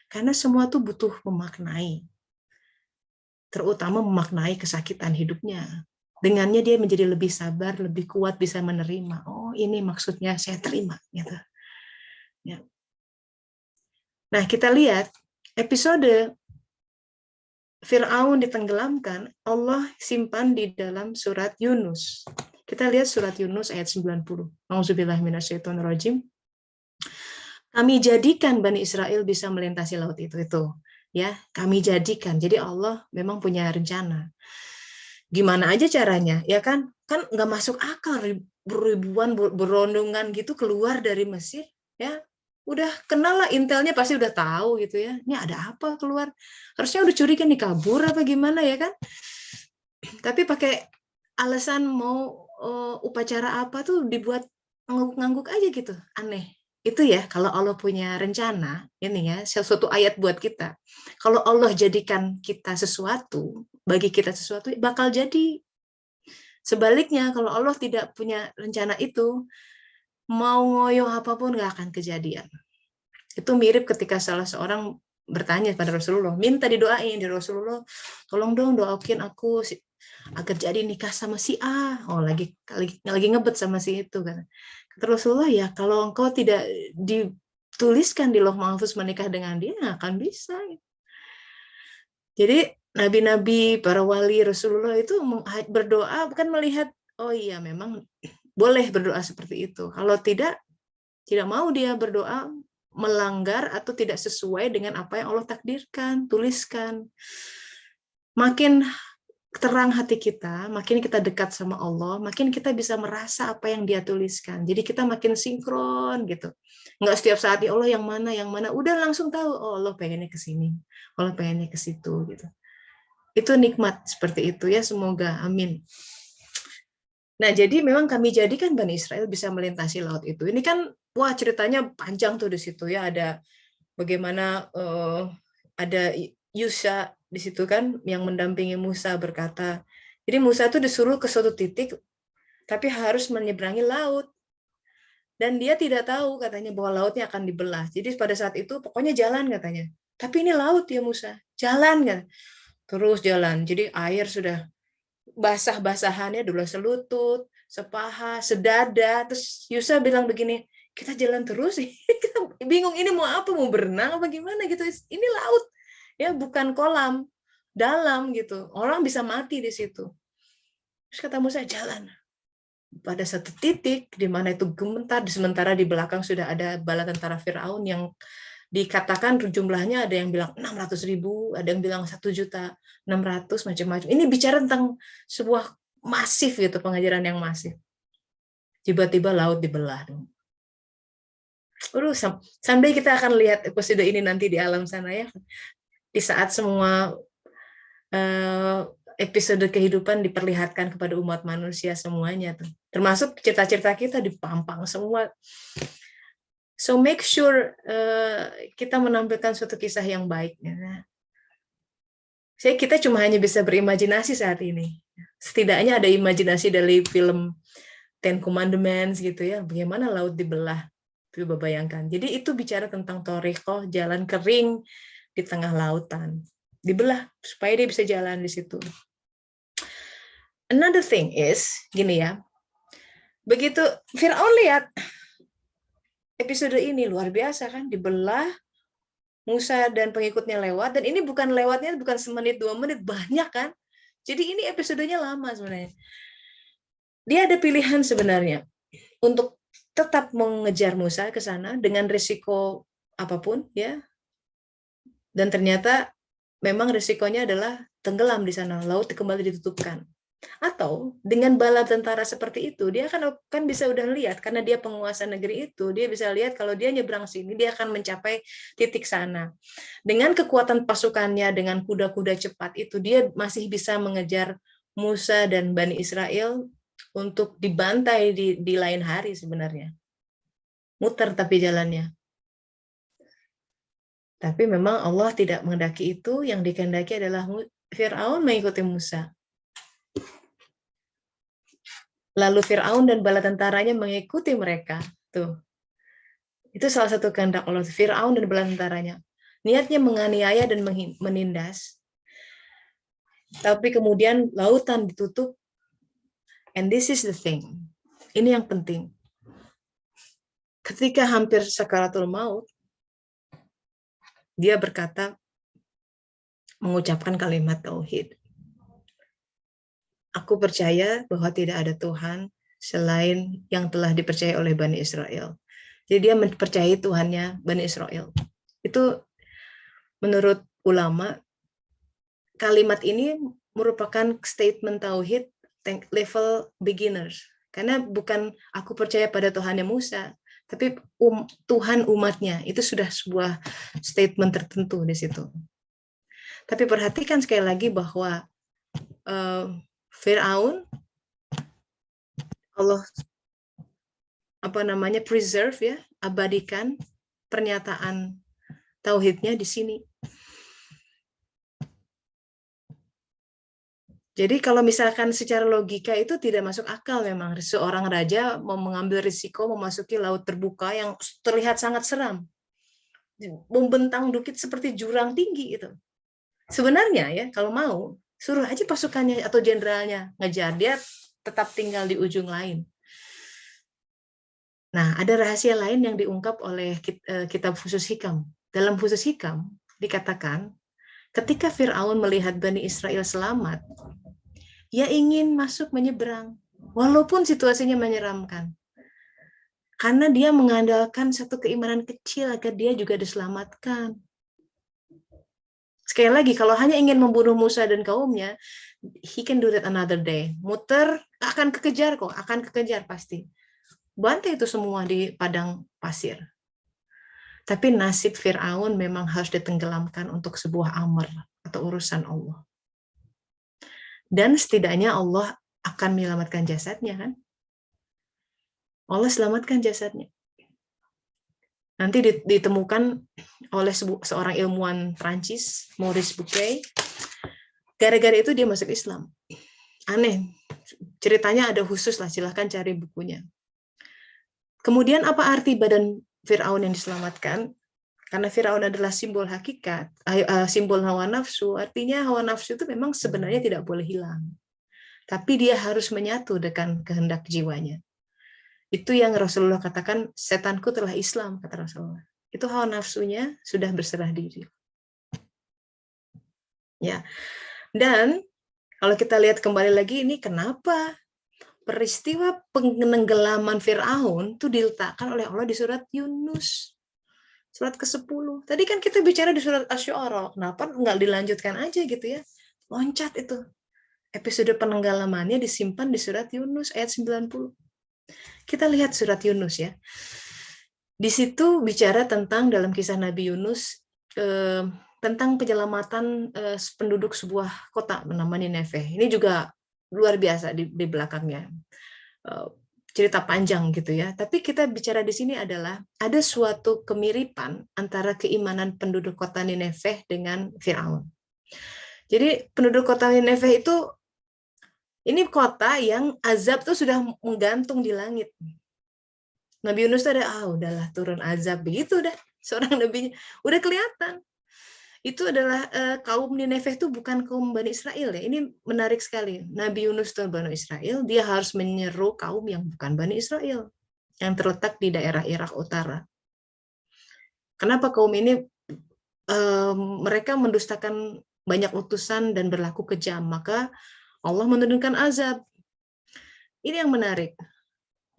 Karena semua itu butuh memaknai, terutama memaknai kesakitan hidupnya. Dengannya dia menjadi lebih sabar, lebih kuat, bisa menerima. Oh, ini maksudnya, saya terima. Gitu. Ya. Nah, kita lihat episode Fir'aun ditenggelamkan, Allah simpan di dalam surat Yunus. Kita lihat surat Yunus ayat 90. Auzubillahiminasyaitonirrajim. Kami jadikan Bani Israel bisa melintasi laut itu. Ya, kami jadikan. Jadi Allah memang punya rencana. Gimana aja caranya? Ya kan nggak masuk akal, ribuan berondongan gitu keluar dari Mesir. Ya, udah kenal lah, intelnya pasti udah tahu gitu ya. Ini ada apa keluar? Harusnya udah curiga nih, kabur apa gimana ya kan? Tapi pakai alasan mau upacara apa tuh dibuat ngangguk-ngangguk aja gitu. Aneh. Itu ya, kalau Allah punya rencana, ini ya, sesuatu ayat buat kita. Kalau Allah jadikan kita sesuatu, bagi kita sesuatu, bakal jadi. Sebaliknya, kalau Allah tidak punya rencana itu, mau ngoyo apapun nggak akan kejadian. Itu mirip ketika salah seorang bertanya pada Rasulullah, minta didoain di Rasulullah, tolong dong doain aku agar jadi nikah sama si A. Oh, lagi ngebet sama si itu kan. Kata Rasulullah, ya kalau engkau tidak dituliskan di Lauh Mahfuz menikah dengan dia, nggak akan bisa. Jadi nabi-nabi, para wali Rasulullah itu berdoa bukan melihat, oh iya memang boleh berdoa seperti itu. Kalau tidak mau dia berdoa melanggar atau tidak sesuai dengan apa yang Allah takdirkan, tuliskan. Makin terang hati kita, makin kita dekat sama Allah, makin kita bisa merasa apa yang dia tuliskan. Jadi kita makin sinkron gitu. Nggak setiap saat, ya Allah yang mana, udah langsung tahu, oh Allah pengennya ke sini, Allah pengennya ke situ gitu. Itu nikmat seperti itu ya, semoga, amin. Nah, jadi memang kami jadikan Bani Israel bisa melintasi laut itu. Ini kan, wah ceritanya panjang tuh di situ ya, ada bagaimana ada Yusha di situ kan yang mendampingi Musa berkata. Jadi Musa itu disuruh ke suatu titik tapi harus menyeberangi laut. Dan dia tidak tahu katanya bahwa lautnya akan dibelah. Jadi pada saat itu pokoknya jalan katanya. Tapi ini laut ya Musa, jalan kan. Terus jalan. Jadi air sudah basah-basahannya dulu selutut, sepaha, sedada. Terus Yusa bilang begini, kita jalan terus, kita bingung ini mau apa, mau berenang apa gimana gitu. Ini laut, ya bukan kolam, dalam gitu. Orang bisa mati di situ. Terus kata Musa, jalan. Pada satu titik di mana itu gemetar, sementara di belakang sudah ada bala tentara Firaun yang dikatakan jumlahnya, ada yang bilang 600.000, ada yang bilang 1.600.000, macam-macam. Ini bicara tentang sebuah masif gitu, pengajaran yang masif. Tiba-tiba laut dibelah. Sampai kita akan lihat episode ini nanti di alam sana ya. Di saat semua episode kehidupan diperlihatkan kepada umat manusia semuanya tuh. Termasuk cerita-cerita kita dipampang semua. So make sure kita menampilkan suatu kisah yang baik. Ya. Kita cuma hanya bisa berimajinasi saat ini. Setidaknya ada imajinasi dari film Ten Commandments gitu ya. Bagaimana laut dibelah. Coba bayangkan. Jadi itu bicara tentang Torikoh, jalan kering di tengah lautan. Dibelah supaya dia bisa jalan di situ. Another thing is, gini ya. Begitu Firaun lihat episode ini luar biasa kan, dibelah, Musa dan pengikutnya lewat, dan ini bukan lewatnya bukan semenit 2 menit, banyak kan. Jadi ini episodenya lama sebenarnya. Dia ada pilihan sebenarnya untuk tetap mengejar Musa ke sana dengan risiko apapun ya. Dan ternyata memang risikonya adalah tenggelam di sana, laut kembali ditutupkan. Atau dengan bala tentara seperti itu, dia kan bisa udah lihat, karena dia penguasa negeri itu, dia bisa lihat kalau dia nyebrang sini, dia akan mencapai titik sana. Dengan kekuatan pasukannya, dengan kuda-kuda cepat itu, dia masih bisa mengejar Musa dan Bani Israel untuk dibantai di lain hari sebenarnya. Muter tapi jalannya. Tapi memang Allah tidak menghendaki itu, yang dikehendaki adalah Firaun mengikuti Musa. Lalu Firaun dan bala tentaranya mengikuti mereka. Tuh. Itu salah satu kehendak Allah. Firaun dan bala tentaranya. Niatnya menganiaya dan menindas. Tapi kemudian lautan ditutup. And this is the thing. Ini yang penting. Ketika hampir sakaratul maut, dia berkata, mengucapkan kalimat tauhid. Aku percaya bahwa tidak ada Tuhan selain yang telah dipercaya oleh Bani Israel. Jadi dia mempercayai Tuhannya Bani Israel. Itu menurut ulama, kalimat ini merupakan statement tauhid level beginners. Karena bukan aku percaya pada Tuhannya Musa, tapi Tuhan umatnya. Itu sudah sebuah statement tertentu di situ. Tapi perhatikan sekali lagi bahwa Firaun, Allah preserve ya, abadikan pernyataan tauhidnya di sini. Jadi kalau misalkan secara logika itu tidak masuk akal, memang seorang raja mau mengambil risiko memasuki laut terbuka yang terlihat sangat seram, membentang bukit seperti jurang tinggi itu. Sebenarnya ya kalau mau Suruh aja pasukannya atau jenderalnya ngejar, dia tetap tinggal di ujung lain. Nah, ada rahasia lain yang diungkap oleh kitab Fusus Hikam. Dalam Fusus Hikam dikatakan, ketika Fir'aun melihat Bani Israel selamat, ia ingin masuk menyeberang, walaupun situasinya menyeramkan. Karena dia mengandalkan satu keimanan kecil agar dia juga diselamatkan. Sekali lagi, kalau hanya ingin membunuh Musa dan kaumnya, he can do that another day. Muter, akan kekejar kok, akan kekejar pasti. Bantai itu semua di padang pasir. Tapi nasib Fir'aun memang harus ditenggelamkan untuk sebuah amar atau urusan Allah. Dan setidaknya Allah akan menyelamatkan jasadnya, kan? Allah selamatkan jasadnya. Nanti ditemukan oleh seorang ilmuwan Prancis, Maurice Bucaille. Gara-gara itu dia masuk Islam. Aneh. Ceritanya ada khusus lah, silahkan cari bukunya. Kemudian apa arti badan Fir'aun yang diselamatkan? Karena Fir'aun adalah simbol hakikat, simbol hawa nafsu, artinya hawa nafsu itu memang sebenarnya tidak boleh hilang. Tapi dia harus menyatu dengan kehendak jiwanya. Itu yang Rasulullah katakan, setanku telah Islam, kata Rasulullah. Itu hawa nafsunya sudah berserah diri. Ya. Dan kalau kita lihat kembali lagi, ini kenapa peristiwa penenggelaman Fir'aun itu diletakkan oleh Allah di surat Yunus. Surat ke-10. Tadi kan kita bicara di surat Asy-Syu'ara. Kenapa nggak dilanjutkan aja gitu ya? Loncat itu. Episode penenggelamannya disimpan di surat Yunus ayat 90. Kita lihat surat Yunus ya. Di situ bicara tentang dalam kisah Nabi Yunus tentang penyelamatan penduduk sebuah kota bernama Nineveh. Ini juga luar biasa di belakangnya. Cerita panjang gitu ya. Tapi kita bicara di sini adalah ada suatu kemiripan antara keimanan penduduk kota Nineveh dengan Firaun. Jadi penduduk kota Nineveh itu ini kota yang azab tuh sudah menggantung di langit. Nabi Yunus tuh ada, udahlah turun azab begitu dah. Seorang nabinya udah kelihatan. Itu adalah kaum Nineveh itu bukan kaum Bani Israel ya. Ini menarik sekali. Nabi Yunus itu Bani Israel, dia harus menyeru kaum yang bukan Bani Israel, yang terletak di daerah Irak Utara. Kenapa kaum ini mereka mendustakan banyak utusan dan berlaku kejam, maka Allah menurunkan azab. Ini yang menarik.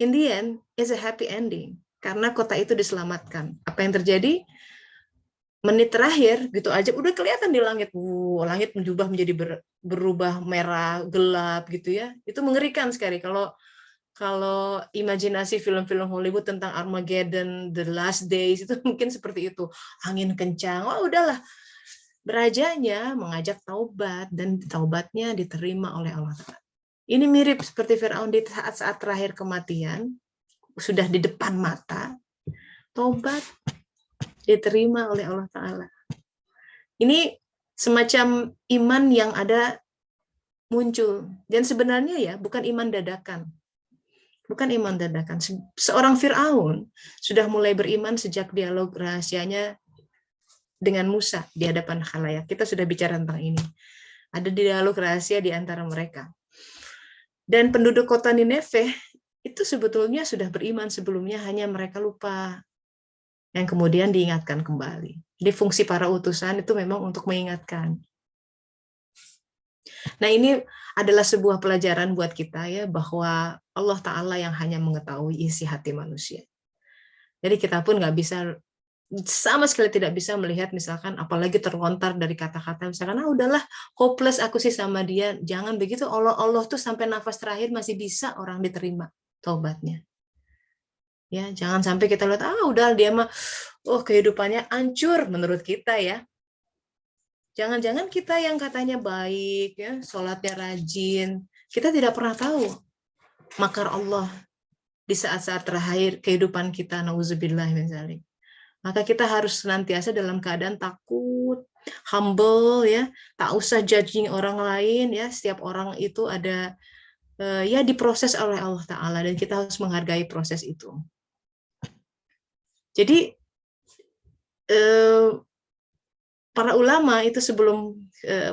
In the end, is a happy ending. Karena kota itu diselamatkan. Apa yang terjadi? Menit terakhir, gitu aja, udah kelihatan di langit. Langit berubah merah, gelap gitu ya. Itu mengerikan sekali. Kalau imajinasi film-film Hollywood tentang Armageddon, The Last Days, itu mungkin seperti itu. Angin kencang, udahlah. Rajanya mengajak taubat, dan taubatnya diterima oleh Allah Ta'ala. Ini mirip seperti Firaun di saat-saat terakhir kematian, sudah di depan mata, taubat diterima oleh Allah Ta'ala. Ini semacam iman yang ada muncul. Dan sebenarnya ya, bukan iman dadakan. Bukan iman dadakan. Seorang Firaun sudah mulai beriman sejak dialog rahasianya dengan Musa di hadapan khalayak. Kita sudah bicara tentang ini. Ada dialog rahasia di antara mereka. Dan penduduk kota Nineveh itu sebetulnya sudah beriman sebelumnya, hanya mereka lupa. Yang kemudian diingatkan kembali. Jadi fungsi para utusan itu memang untuk mengingatkan. Nah, ini adalah sebuah pelajaran buat kita ya, bahwa Allah Ta'ala yang hanya mengetahui isi hati manusia. Jadi kita pun nggak bisa, sama sekali tidak bisa melihat misalkan, apalagi terlontar dari kata-kata misalkan, udahlah hopeless aku sih sama dia. Jangan begitu. Allah tuh sampai nafas terakhir masih bisa orang diterima taubatnya. Ya, jangan sampai kita lihat udah dia mah kehidupannya hancur menurut kita ya. Jangan-jangan kita yang katanya baik ya, sholatnya rajin, kita tidak pernah tahu makar Allah di saat-saat terakhir kehidupan kita, nauzubillah min dzalik. Maka kita harus senantiasa dalam keadaan takut, humble ya, tak usah judging orang lain ya. Setiap orang itu ada ya diproses oleh Allah Ta'ala, dan kita harus menghargai proses itu. Jadi para ulama itu sebelum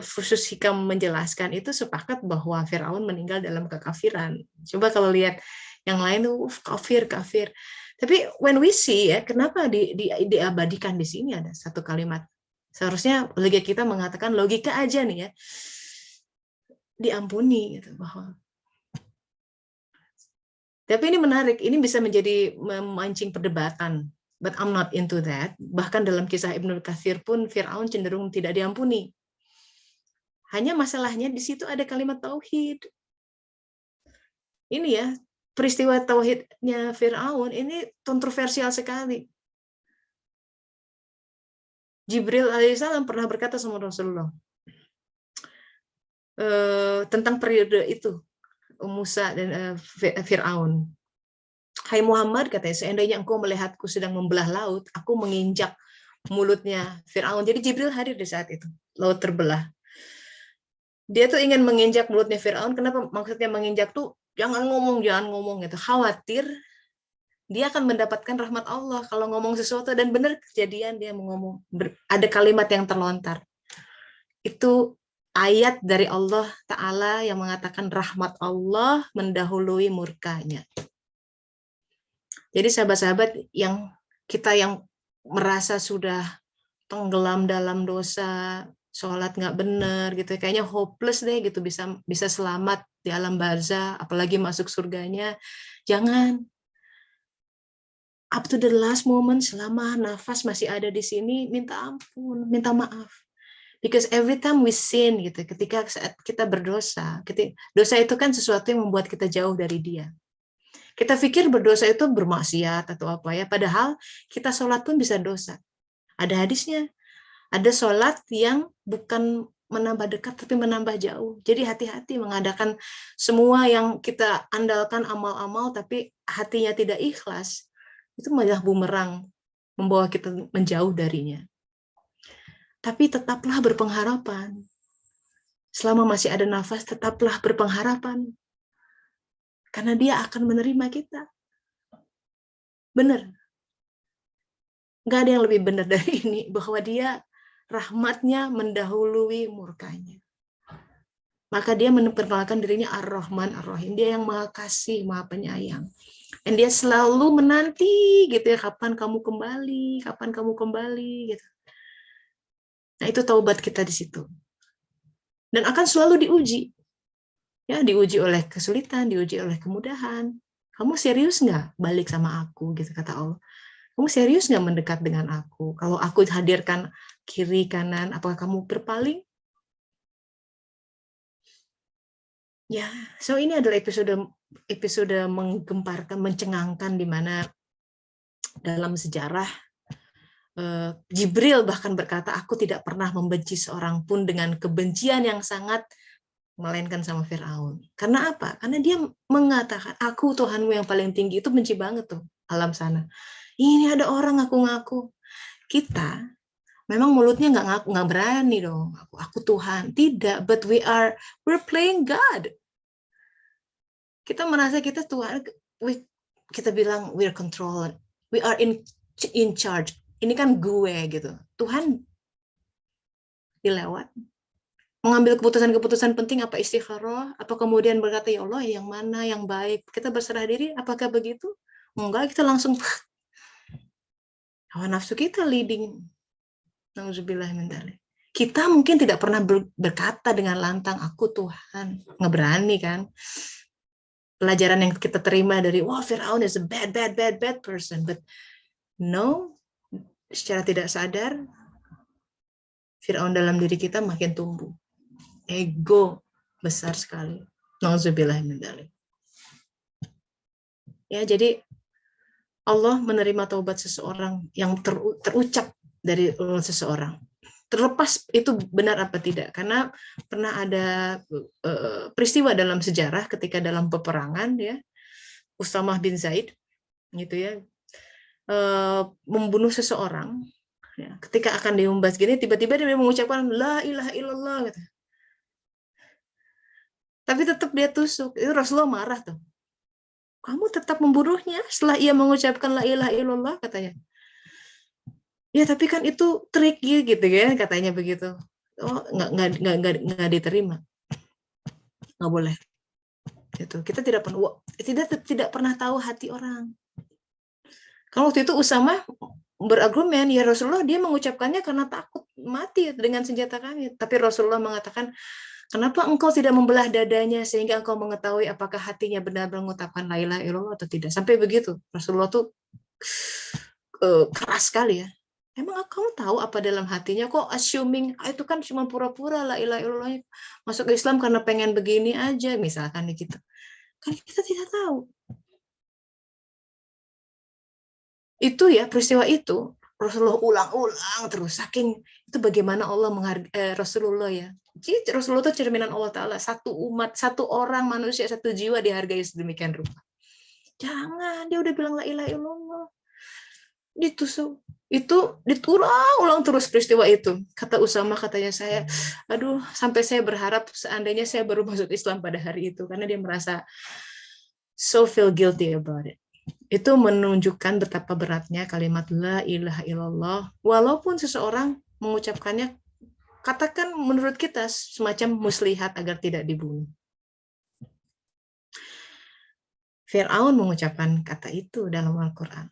Fusus Hikam menjelaskan itu sepakat bahwa Firaun meninggal dalam kekafiran. Coba kalau lihat yang lain tuh kafir kafir. Tapi when we see ya, kenapa diabadikan di sini ada satu kalimat. Seharusnya logika kita mengatakan logika aja nih ya, diampuni gitu bahwa. Tapi ini menarik, ini bisa menjadi memancing perdebatan. But I'm not into that. Bahkan dalam kisah Ibnu Katsir pun Firaun cenderung tidak diampuni. Hanya masalahnya di situ ada kalimat tauhid. Ini ya, peristiwa tauhidnya Firaun ini kontroversial sekali. Jibril alaihissalam pernah berkata sama Rasulullah tentang periode itu, Musa dan Firaun. Hai Muhammad, katanya, seandainya engkau melihatku sedang membelah laut, aku menginjak mulutnya Firaun. Jadi Jibril hadir di saat itu, laut terbelah. Dia tuh ingin menginjak mulutnya Firaun. Kenapa maksudnya menginjak tuh? Jangan ngomong gitu. Khawatir dia akan mendapatkan rahmat Allah kalau ngomong sesuatu, dan benar kejadian dia ngomong. Ada kalimat yang terlontar. Itu ayat dari Allah Ta'ala yang mengatakan rahmat Allah mendahului murkanya. Jadi sahabat-sahabat yang kita yang merasa sudah tenggelam dalam dosa, sholat nggak benar gitu, kayaknya hopeless deh gitu, bisa selamat di alam barzah, apalagi masuk surganya. Jangan. Up to the last moment, selama nafas masih ada di sini, minta ampun, minta maaf. Because every time we sin gitu, ketika saat kita berdosa, dosa itu kan sesuatu yang membuat kita jauh dari Dia. Kita pikir berdosa itu bermaksiat atau apa ya, padahal kita sholat pun bisa dosa. Ada hadisnya, ada sholat yang bukan menambah dekat tapi menambah jauh. Jadi hati-hati mengadakan semua yang kita andalkan amal-amal tapi hatinya tidak ikhlas, itu malah bumerang, membawa kita menjauh darinya. Tapi tetaplah berpengharapan. Selama masih ada nafas, tetaplah berpengharapan. Karena Dia akan menerima kita. Benar. Nggak ada yang lebih benar dari ini, bahwa Dia rahmatnya mendahului murkanya. Maka Dia memperkenalkan dirinya Ar-Rahman Ar-Rahim. Dia yang Maha Kasih, Maha Penyayang. Dan Dia selalu menanti gitu ya, kapan kamu kembali gitu. Nah, itu taubat kita di situ. Dan akan selalu diuji. Ya, diuji oleh kesulitan, diuji oleh kemudahan. Kamu serius nggak balik sama aku gitu, kata Allah. Kamu serius nggak mendekat dengan aku? Kalau aku hadirkan kiri kanan, apakah kamu berpaling? Ya, so ini adalah episode menggemparkan, mencengangkan, di mana dalam sejarah Jibril bahkan berkata, aku tidak pernah membenci seorang pun dengan kebencian yang sangat, melainkan sama Firaun. Karena apa? Karena dia mengatakan, aku Tuhanmu yang paling tinggi. Itu benci banget tuh alam sana. Ini ada orang ngaku-ngaku. Kita memang mulutnya nggak ngaku, nggak berani dong. Aku Tuhan. Tidak, but we're playing God. Kita merasa kita Tuhan. Kita bilang we're control. We are in charge. Ini kan gue gitu. Tuhan dilewat. Mengambil keputusan-keputusan penting, apa istikharah, apa kemudian berkata, ya Allah, yang mana yang baik. Kita berserah diri, apakah begitu? Enggak, kita langsung hawa nafsu kita leading. Nauzubillah min dzalik. Kita mungkin tidak pernah berkata dengan lantang, aku Tuhan. Nggak berani kan? Pelajaran yang kita terima dari, wah, Firaun is a bad person. But no, secara tidak sadar, Firaun dalam diri kita makin tumbuh. Ego besar sekali. Nauzubillah min dzalik. Ya, jadi Allah menerima taubat seseorang yang terucap dari seseorang. Terlepas itu benar apa tidak, karena pernah ada peristiwa dalam sejarah ketika dalam peperangan ya, Usamah bin Zaid gitu ya, membunuh seseorang. Ya, ketika akan diumbas gini, tiba-tiba dia mengucapkan la ilaha illallah gitu. Tapi tetap dia tusuk. Itu Rasulullah marah tuh. Kamu tetap membunuhnya setelah ia mengucapkan la ilaha illallah, katanya. Ya tapi kan itu trik gitu ya, katanya begitu. Oh, nggak diterima, nggak boleh. Gitu. Kita tidak pernah tahu hati orang. Kalau waktu itu Usama berargumen, ya Rasulullah dia mengucapkannya karena takut mati dengan senjata kami. Tapi Rasulullah mengatakan, kenapa engkau tidak membelah dadanya sehingga engkau mengetahui apakah hatinya benar-benar mengucapkan la ilaha illallah atau tidak. Sampai begitu. Rasulullah tuh keras sekali ya. Emang kamu tahu apa dalam hatinya? Kok assuming itu kan cuma pura-pura la ilaha illallah masuk Islam karena pengen begini aja, misalkan gitu. Kan kita tidak tahu. Itu ya, peristiwa itu Rasulullah ulang-ulang terus, saking itu bagaimana Allah menghargai Rasulullah ya. Jadi Rasulullah itu cerminan Allah Ta'ala, satu umat, satu orang manusia, satu jiwa dihargai sedemikian rupa. Jangan, dia udah bilang la ilaha illallah, ditusuk. Itu ditulang-ulang terus peristiwa itu. Kata Usama, katanya saya, aduh, sampai saya berharap seandainya saya baru masuk Islam pada hari itu, karena dia merasa so feel guilty about it. Itu menunjukkan betapa beratnya kalimat la ilaha illallah, walaupun seseorang mengucapkannya, katakan menurut kita semacam muslihat agar tidak dibunuh. Fir'aun mengucapkan kata itu dalam Al-Quran.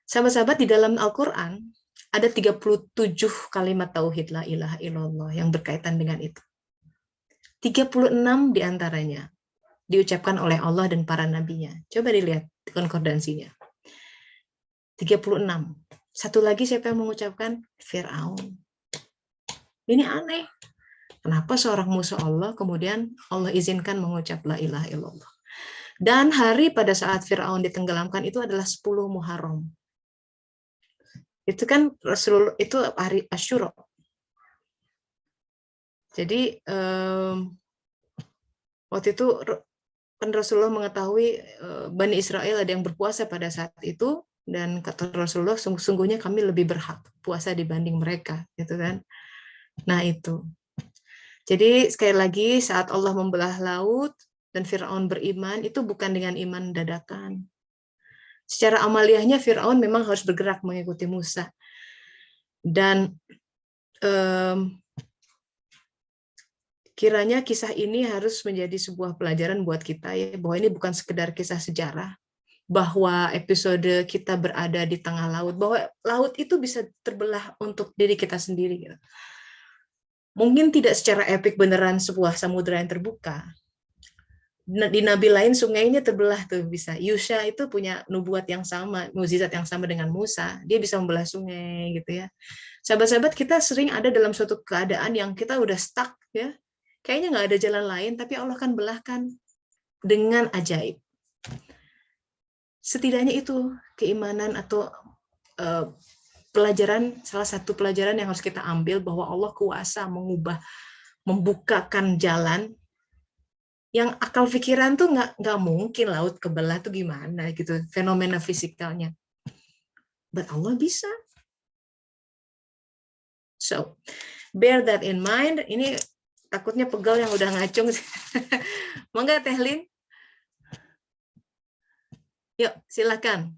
Sahabat-sahabat, di dalam Al-Quran ada 37 kalimat tauhid la ilaha illallah yang berkaitan dengan itu. 36 diantaranya diucapkan oleh Allah dan para nabinya. Coba dilihat konkordansinya. 36. Satu lagi siapa yang mengucapkan? Fir'aun. Ini aneh. Kenapa seorang musuh Allah kemudian Allah izinkan mengucap la ilaha illallah. Dan hari pada saat Fir'aun ditenggelamkan itu adalah 10 Muharram. Itu kan Rasulullah, itu hari Asyura. Jadi waktu itu kan Rasulullah mengetahui Bani Israel ada yang berpuasa pada saat itu, dan kata Rasulullah, sungguhnya kami lebih berhak puasa dibanding mereka, gitu kan. Nah itu. Jadi sekali lagi saat Allah membelah laut dan Fir'aun beriman, itu bukan dengan iman dadakan. Secara amaliyahnya Fir'aun memang harus bergerak mengikuti Musa. Dan kiranya kisah ini harus menjadi sebuah pelajaran buat kita ya, bahwa ini bukan sekedar kisah sejarah, bahwa episode kita berada di tengah laut, bahwa laut itu bisa terbelah untuk diri kita sendiri. Gitu. Mungkin tidak secara epik beneran sebuah samudera yang terbuka. Di nabi lain sungainya terbelah tuh bisa. Yusha itu punya nubuat yang sama, mukjizat yang sama dengan Musa. Dia bisa membelah sungai gitu ya. Sahabat-sahabat, kita sering ada dalam suatu keadaan yang kita udah stuck ya. Kayaknya nggak ada jalan lain, tapi Allah kan belahkan dengan ajaib. Setidaknya itu keimanan atau pelajaran, salah satu pelajaran yang harus kita ambil, bahwa Allah kuasa mengubah, membukakan jalan yang akal pikiran tuh nggak mungkin laut kebelah tuh gimana gitu, fenomena fisikalnya. But Allah bisa. So, bear that in mind. Ini takutnya pegal yang udah ngacung. Monggo Teh Lin. Yuk, silakan.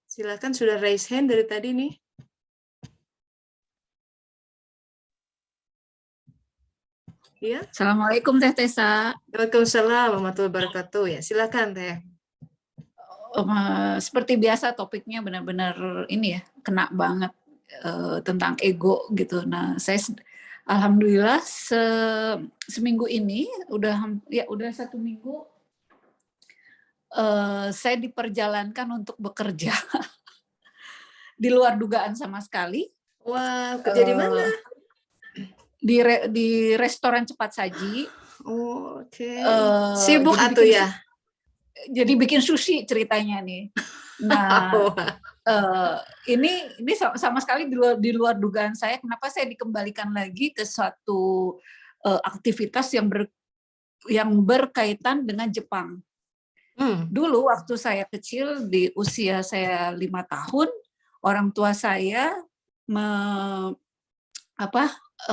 Silakan, sudah raise hand dari tadi nih. Ya. Assalamualaikum Teh Tessa. Waalaikumsalam warahmatullahi wabarakatuh. Ya, silakan Teh. Seperti biasa topiknya benar-benar ini ya, kena banget tentang ego gitu. Nah, saya alhamdulillah seminggu ini udah 1 minggu saya diperjalankan untuk bekerja di luar dugaan sama sekali. Wah, kerja di mana? Di restoran cepat saji. Oh, oke. Sibuk atuh ya? Jadi bikin sushi ceritanya nih. Nah, ini sama sekali di luar dugaan saya. Kenapa saya dikembalikan lagi ke suatu aktivitas yang berkaitan dengan Jepang. Dulu waktu saya kecil, di usia saya 5 tahun, orang tua saya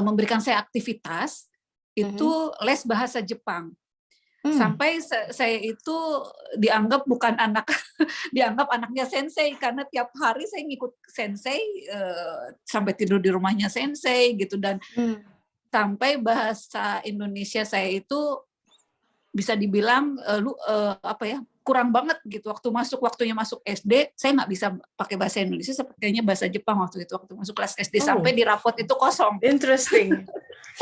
memberikan saya aktivitas itu les bahasa Jepang. Sampai saya itu dianggap bukan anak, dianggap anaknya sensei karena tiap hari saya ngikut sensei, sampai tidur di rumahnya sensei gitu, dan sampai bahasa Indonesia saya itu bisa dibilang kurang banget gitu. Waktunya masuk SD, saya nggak bisa pakai bahasa Indonesia, sepertinya bahasa Jepang waktu itu, waktu masuk kelas SD, sampai di rapot itu kosong. Interesting.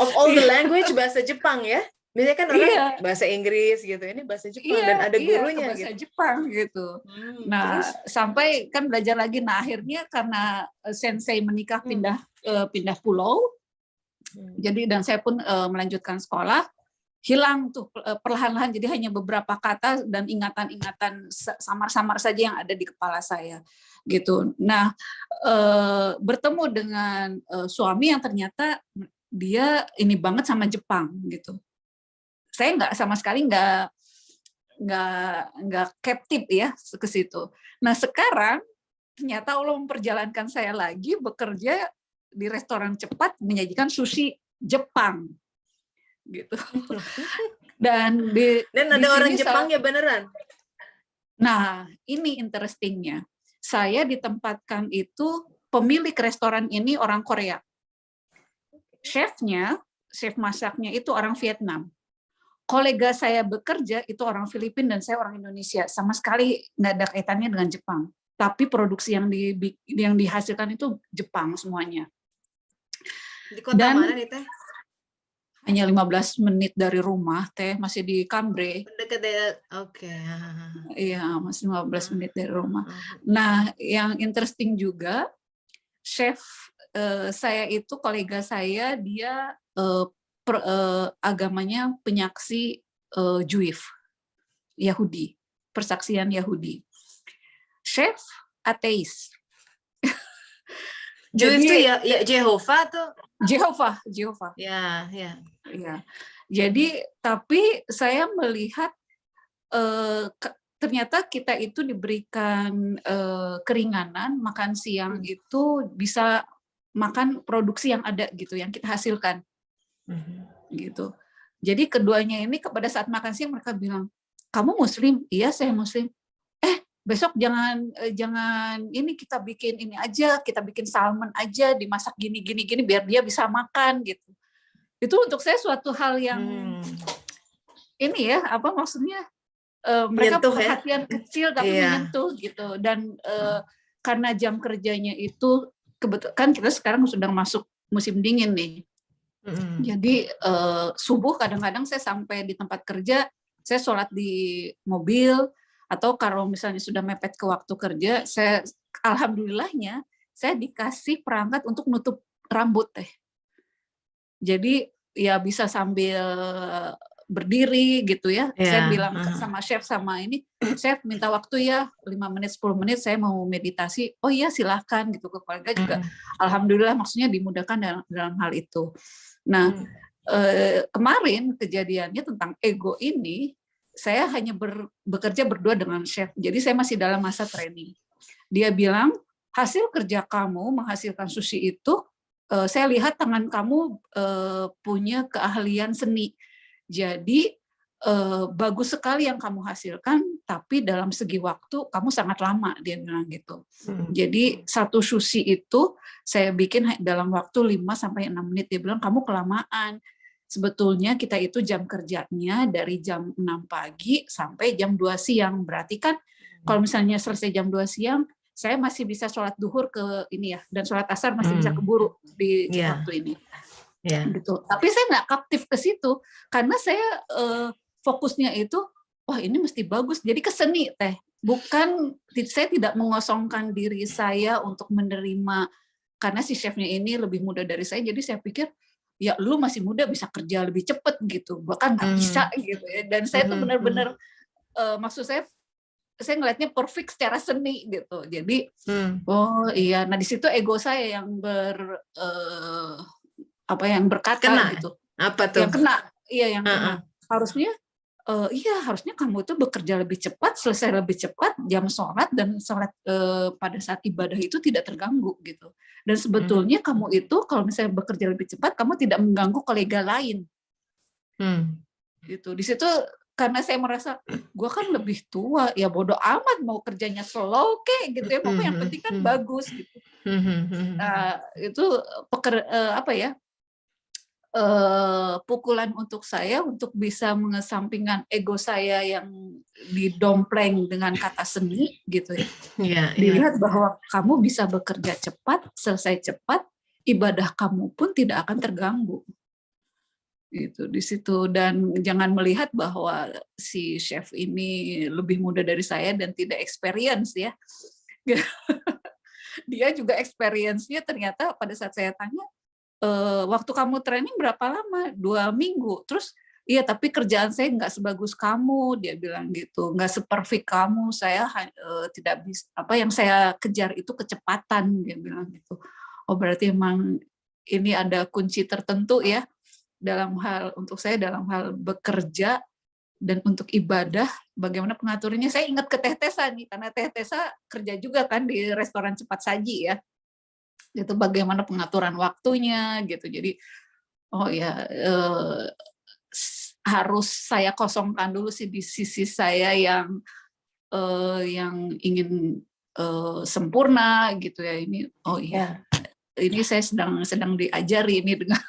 Of all the language, bahasa Jepang ya? Biasanya kan orang bahasa Inggris gitu, ini bahasa Jepang dan ada gurunya bahasa gitu. Jepang gitu. Nah, terus? Sampai kan belajar lagi. Nah, akhirnya karena sensei menikah pindah pulau, jadi dan saya pun melanjutkan sekolah, hilang tuh perlahan-lahan, jadi hanya beberapa kata dan ingatan-ingatan samar-samar saja yang ada di kepala saya gitu. Nah, bertemu dengan suami yang ternyata dia ini banget sama Jepang gitu. Saya sama sekali nggak captive ya ke situ. Nah, sekarang ternyata Allah memperjalankan saya lagi bekerja di restoran cepat menyajikan sushi Jepang gitu. Dan ada orang Jepangnya beneran. Nah, ini interestingnya. Saya ditempatkan itu, pemilik restoran ini orang Korea. Chef masaknya itu orang Vietnam. Kolega saya bekerja itu orang Filipina dan saya orang Indonesia. Sama sekali nggak ada kaitannya dengan Jepang. Tapi produksi yang dihasilkan itu Jepang semuanya. Di kota mana nih, Teh? Hanya 15 menit dari rumah, Teh, masih di Cambrai. Dekat dari, oke. Iya, masih 15 menit dari rumah. Nah, yang interesting juga, chef saya itu, kolega saya, dia agamanya penyaksi Juif, Yahudi, persaksian Yahudi. Chef ateis. Juif itu ya Jehovah tuh? Jehovah. Ya. Jadi, tapi saya melihat ternyata kita itu diberikan keringanan, makan siang itu bisa makan produksi yang ada gitu, yang kita hasilkan. Gitu. Jadi keduanya ini pada saat makan siang mereka bilang, "Kamu Muslim?" "Iya, saya Muslim." Besok jangan ini, kita bikin ini aja, kita bikin salmon aja, dimasak gini biar dia bisa makan gitu. Itu untuk saya suatu hal yang ini ya, apa maksudnya, mereka menyentuh, perhatian ya? Kecil tapi menyentuh gitu. Dan karena jam kerjanya itu kebetulan kan kita sekarang sudah masuk musim dingin nih. Jadi subuh kadang-kadang saya sampai di tempat kerja, saya sholat di mobil, atau kalau misalnya sudah mepet ke waktu kerja, saya alhamdulillahnya saya dikasih perangkat untuk nutup rambut Teh. Jadi ya bisa sambil berdiri gitu ya. Saya bilang sama chef sama ini, "Chef minta waktu ya 5 menit 10 menit saya mau meditasi." "Oh iya silahkan," gitu. Ke keluarga juga alhamdulillah maksudnya dimudahkan dalam hal itu. Nah, kemarin kejadiannya tentang ego ini, saya hanya bekerja berdua dengan chef. Jadi saya masih dalam masa training. Dia bilang, "Hasil kerja kamu menghasilkan sushi itu, saya lihat tangan kamu punya keahlian seni. Jadi bagus sekali yang kamu hasilkan, tapi dalam segi waktu kamu sangat lama," dia bilang gitu. Jadi satu sushi itu saya bikin dalam waktu 5-6 menit. Dia bilang, "Kamu kelamaan. Sebetulnya kita itu jam kerjanya dari jam 6 pagi sampai jam 2 siang. Berarti kan kalau misalnya selesai jam 2 siang, saya masih bisa sholat duhur ke ini ya, dan sholat asar masih bisa keburu di waktu ini." Gitu. Tapi saya nggak kaptif ke situ karena saya fokusnya itu, wah ini mesti bagus. Jadi ke seni Teh. Bukan, saya tidak mengosongkan diri saya untuk menerima karena si chefnya ini lebih muda dari saya. Jadi saya pikir, ya lu masih muda bisa kerja lebih cepet gitu, bahkan nggak bisa gitu ya. Dan saya tuh benar-benar maksud saya ngelihatnya perfect secara seni gitu. Jadi oh iya, nah di situ ego saya yang berkata gitu. Apa tuh? Yang kena, iya yang kena. Harusnya kamu tuh bekerja lebih cepat, selesai lebih cepat, jam sholat dan sholat pada saat ibadah itu tidak terganggu gitu. Dan sebetulnya kamu itu kalau misalnya bekerja lebih cepat, kamu tidak mengganggu kolega lain. Gitu. Di situ karena saya merasa gue kan lebih tua, ya bodoh amat mau kerjanya slow kayak gitu ya, pokoknya yang penting kan bagus gitu. Itu apa ya, pukulan untuk saya untuk bisa mengesampingkan ego saya yang didompleng dengan kata seni gitu ya. Dilihat bahwa kamu bisa bekerja cepat, selesai cepat, ibadah kamu pun tidak akan terganggu. Gitu di situ. Dan jangan melihat bahwa si chef ini lebih muda dari saya dan tidak experience ya. Dia juga experience-nya ternyata pada saat saya tanya, waktu kamu training berapa lama? 2 minggu. Terus, iya tapi kerjaan saya nggak sebagus kamu, dia bilang gitu. Nggak seperfect kamu, saya tidak bisa, apa yang saya kejar itu kecepatan, dia bilang gitu. Oh berarti emang ini ada kunci tertentu ya, dalam hal untuk saya dalam hal bekerja dan untuk ibadah, bagaimana pengaturannya. Saya ingat ke Teh Tessa nih, karena Teh Tessa kerja juga kan di restoran cepat saji ya. Itu bagaimana pengaturan waktunya gitu. Jadi oh ya harus saya kosongkan dulu sih di sisi saya yang ingin sempurna gitu ya. Ini oh iya. Ini saya sedang diajari ini dengan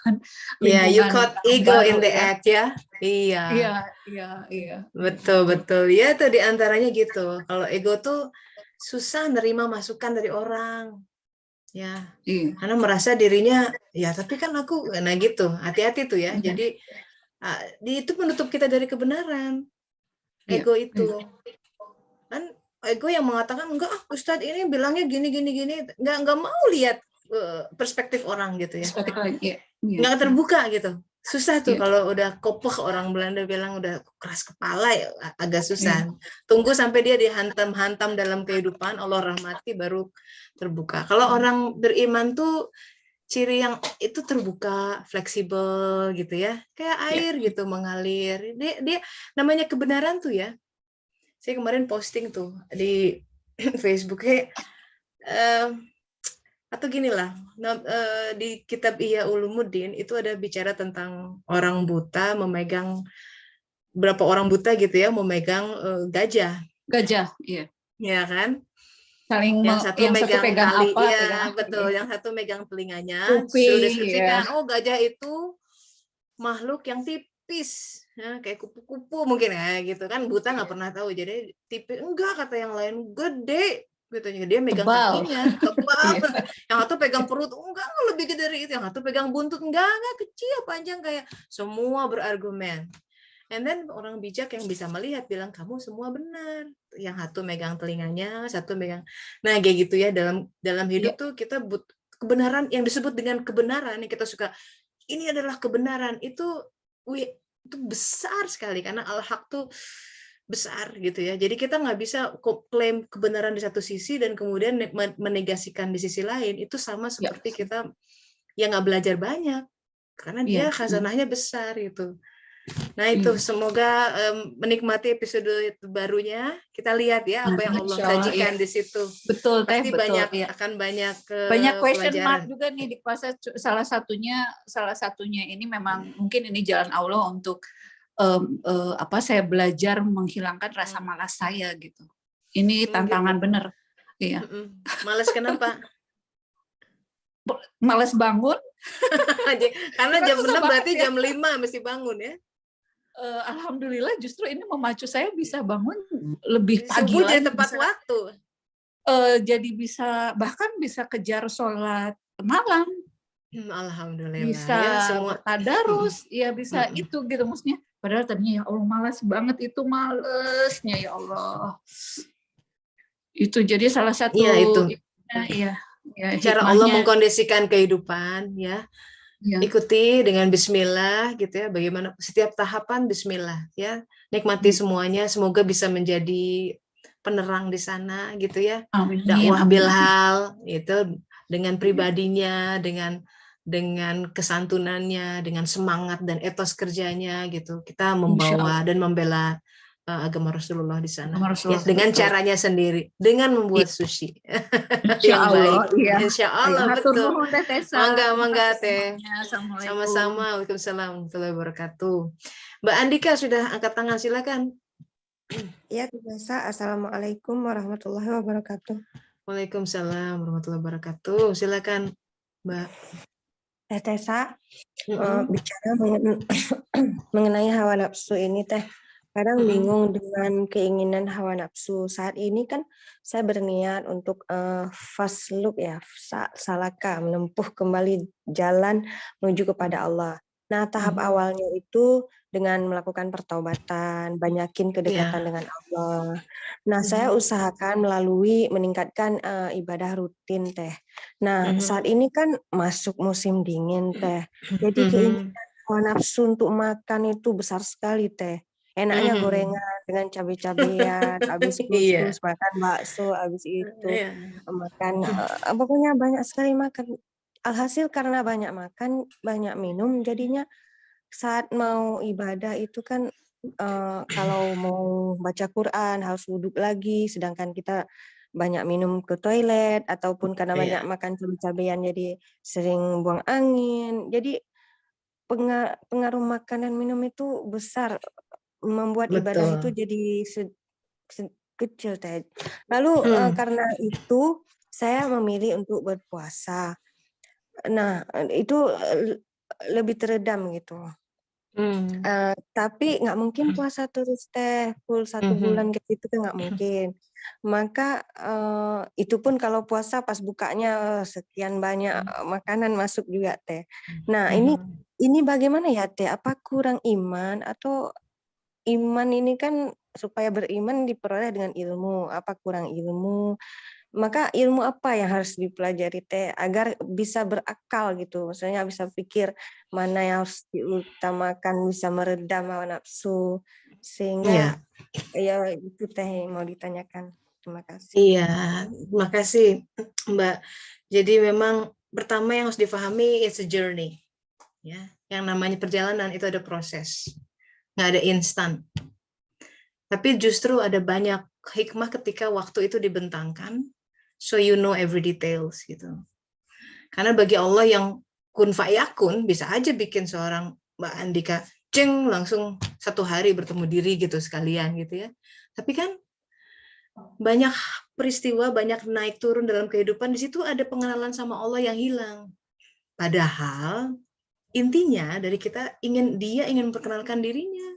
lingkungan. You caught ego in the act ya. Iya. Betul. Ya itu diantaranya gitu. Kalau ego tuh susah nerima masukan dari orang. Ya. Karena merasa dirinya ya tapi kan aku gitu. Hati-hati tuh ya. Jadi itu menutup kita dari kebenaran. Ego itu. Kan ego yang mengatakan enggak, Ustadz ini bilangnya gini. Enggak mau lihat perspektif orang gitu ya. Nggak terbuka gitu. Susah tuh kalau udah kopoh, orang Belanda bilang udah keras kepala ya, agak susah. Tunggu sampai dia dihantam-hantam dalam kehidupan, Allah rahmati baru terbuka. Kalau orang beriman tuh ciri yang itu terbuka, fleksibel gitu ya. Kayak air gitu mengalir. Dia namanya kebenaran tuh ya. Saya kemarin posting tuh di Facebook atau ginilah, di kitab Ihya Ulumuddin itu ada bicara tentang orang buta memegang, berapa orang buta gitu ya memegang gajah, iya. Ya kan? Yang satu megang tali, ya betul. Yang satu megang telinganya. Sudah deskripsikan, oh gajah itu makhluk yang tipis, ya, kayak kupu-kupu mungkin ya gitu kan, buta nggak pernah tahu. Jadi tipis, enggak kata yang lain gede. Gitu, dia megang kakinya tebal, yang satu pegang perut enggak lebih gede dari itu, yang satu pegang buntut enggak kecil panjang, kayak semua berargumen. And then orang bijak yang bisa melihat bilang kamu semua benar, yang satu megang telinganya, satu megang, nah kayak gitu ya. Dalam hidup tuh kita kebenaran yang disebut dengan kebenaran yang kita suka, ini adalah kebenaran, itu besar sekali karena al-haq tuh besar gitu ya. Jadi kita nggak bisa klaim kebenaran di satu sisi dan kemudian menegasikan di sisi lain. Itu sama seperti kita yang nggak belajar banyak karena dia khazanahnya besar gitu. Nah itu semoga menikmati episode barunya. Kita lihat ya apa yang Allah sajikan di situ. Betul, pasti betul, banyak akan banyak question pelajaran. mark juga nih di puasa. Salah satunya ini memang mungkin ini jalan Allah untuk saya belajar menghilangkan rasa malas saya gitu. Ini tantangan bener. Iya. Malas kenapa? Malas bangun. Karena jam 6 berarti jam 5 mesti bangun ya. Alhamdulillah justru ini memacu saya bisa bangun lebih pagi subuh lagi. Subuh tepat waktu. Jadi bahkan bisa kejar sholat malam. Alhamdulillah. Bisa ya, semua tadarus, ya bisa itu gitu maksudnya. Padahal tadinya ya Allah malas banget, itu malesnya ya Allah. Itu jadi salah satu cara Allah mengkondisikan kehidupan ya. Ikuti dengan bismillah gitu ya. Bagaimana setiap tahapan bismillah ya. Nikmati semuanya, semoga bisa menjadi penerang di sana gitu ya. Dakwah bilhal itu dengan pribadinya, dengan kesantunannya, dengan semangat dan etos kerjanya gitu. Kita membawa dan membela agama Rasulullah di sana. Agama Ya, Rasulullah, dengan betul. caranya sendiri, dengan membuat sushi Insya yang Allah, baik. iya. Insya Ayo, Allah, hatur betul. nuhun Teh Tessa. Mangga, Terima mangga kasih Teh. semuanya. Assalamualaikum. Sama-sama. Waalaikumsalam warahmatullahi wabarakatuh. Mbak Andika sudah angkat tangan, silakan. Ya, biasa. Assalamualaikum warahmatullahi wabarakatuh. Waalaikumsalam warahmatullahi wabarakatuh. Silakan, Mbak. Teh Tessa, bicara mengenai hawa nafsu ini, Teh. Kadang bingung dengan keinginan hawa nafsu. Saat ini kan saya berniat untuk fast look ya, salaka, menempuh kembali jalan menuju kepada Allah. Nah, tahap awalnya itu dengan melakukan pertaubatan, banyakin kedekatan dengan Allah. Nah, saya usahakan melalui meningkatkan ibadah rutin, Teh. Nah, saat ini kan masuk musim dingin, Teh. Jadi keinginan hawa nafsu untuk makan itu besar sekali, Teh. Enaknya gorengan dengan cabai-cabean, habis khusus makan bakso, habis itu makan, pokoknya banyak sekali makan. Alhasil karena banyak makan, banyak minum, jadinya saat mau ibadah itu kan kalau mau baca Quran harus wudhu lagi, sedangkan kita banyak minum ke toilet, ataupun karena banyak makan cabai-cabean jadi sering buang angin. Jadi pengaruh makanan minum itu besar, membuat ibadah itu jadi kecil, Teh. Lalu karena itu saya memilih untuk berpuasa. Nah, itu lebih teredam gitu. Tapi nggak mungkin puasa terus, Teh, full 1 bulan kayak gitu kan nggak mungkin. Maka itu pun kalau puasa pas bukanya sekian banyak makanan masuk juga, Teh. Nah, ini bagaimana ya, Teh? Apa kurang iman, atau iman ini kan supaya beriman diperoleh dengan ilmu, apa kurang ilmu? Maka ilmu apa yang harus dipelajari, Teh, agar bisa berakal gitu, maksudnya bisa pikir mana yang harus diutamakan, bisa meredam hawa nafsu, sehingga ya itu, Teh, yang mau ditanyakan. Terima kasih. Iya, terima kasih, Mbak. Jadi memang pertama yang harus difahami it's a journey. Ya, yang namanya perjalanan itu ada proses, nggak ada instan. Tapi justru ada banyak hikmah ketika waktu itu dibentangkan, so you know every details gitu. Karena bagi Allah yang kun fayakun bisa aja bikin seorang Mbak Andika ceng langsung 1 hari bertemu diri gitu sekalian gitu ya. Tapi kan banyak peristiwa, banyak naik turun dalam kehidupan, di situ ada pengenalan sama Allah yang hilang. Padahal intinya dari kita dia ingin memperkenalkan dirinya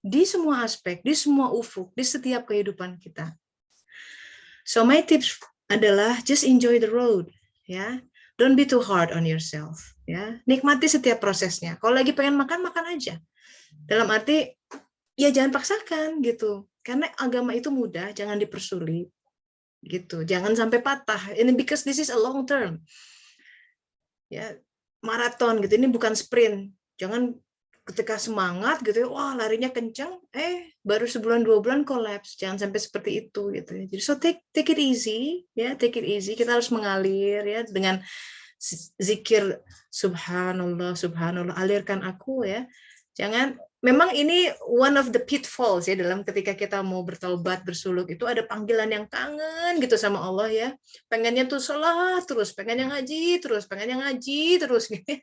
di semua aspek, di semua ufuk, di setiap kehidupan kita. So my tips adalah just enjoy the road, ya. Don't be too hard on yourself, ya. Nikmati setiap prosesnya. Kalau lagi pengen makan, makan aja. Dalam arti ya jangan paksakan gitu. Karena agama itu mudah, jangan dipersulit. Gitu. Jangan sampai patah. Ini because this is a long term. Ya, maraton gitu. Ini bukan sprint. Jangan ketika semangat gitu ya, wah larinya kencang, baru sebulan 2 bulan collapse. Jangan sampai seperti itu gitu ya. Jadi so take it easy, ya, take it easy. Kita harus mengalir ya dengan zikir subhanallah, subhanallah, alirkan aku ya. Jangan, memang ini one of the pitfalls ya dalam ketika kita mau bertaubat, bersuluk, itu ada panggilan yang kangen gitu sama Allah ya. Pengennya tuh sholat terus, pengennya ngaji terus, pengennya ngaji terus gitu.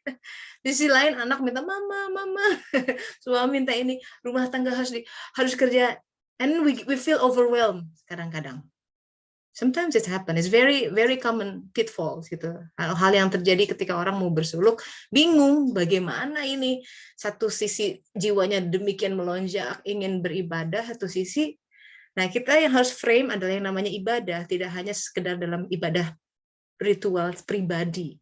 Di sisi lain anak minta mama, suami minta ini, rumah tangga harus kerja, and we feel overwhelmed kadang-kadang. Sometimes it happen. It's very very common pitfalls gitu. Hal yang terjadi ketika orang mau bersuluk, bingung bagaimana ini. Satu sisi jiwanya demikian melonjak, ingin beribadah, satu sisi, nah kita yang harus frame adalah yang namanya ibadah, tidak hanya sekedar dalam ibadah ritual pribadi.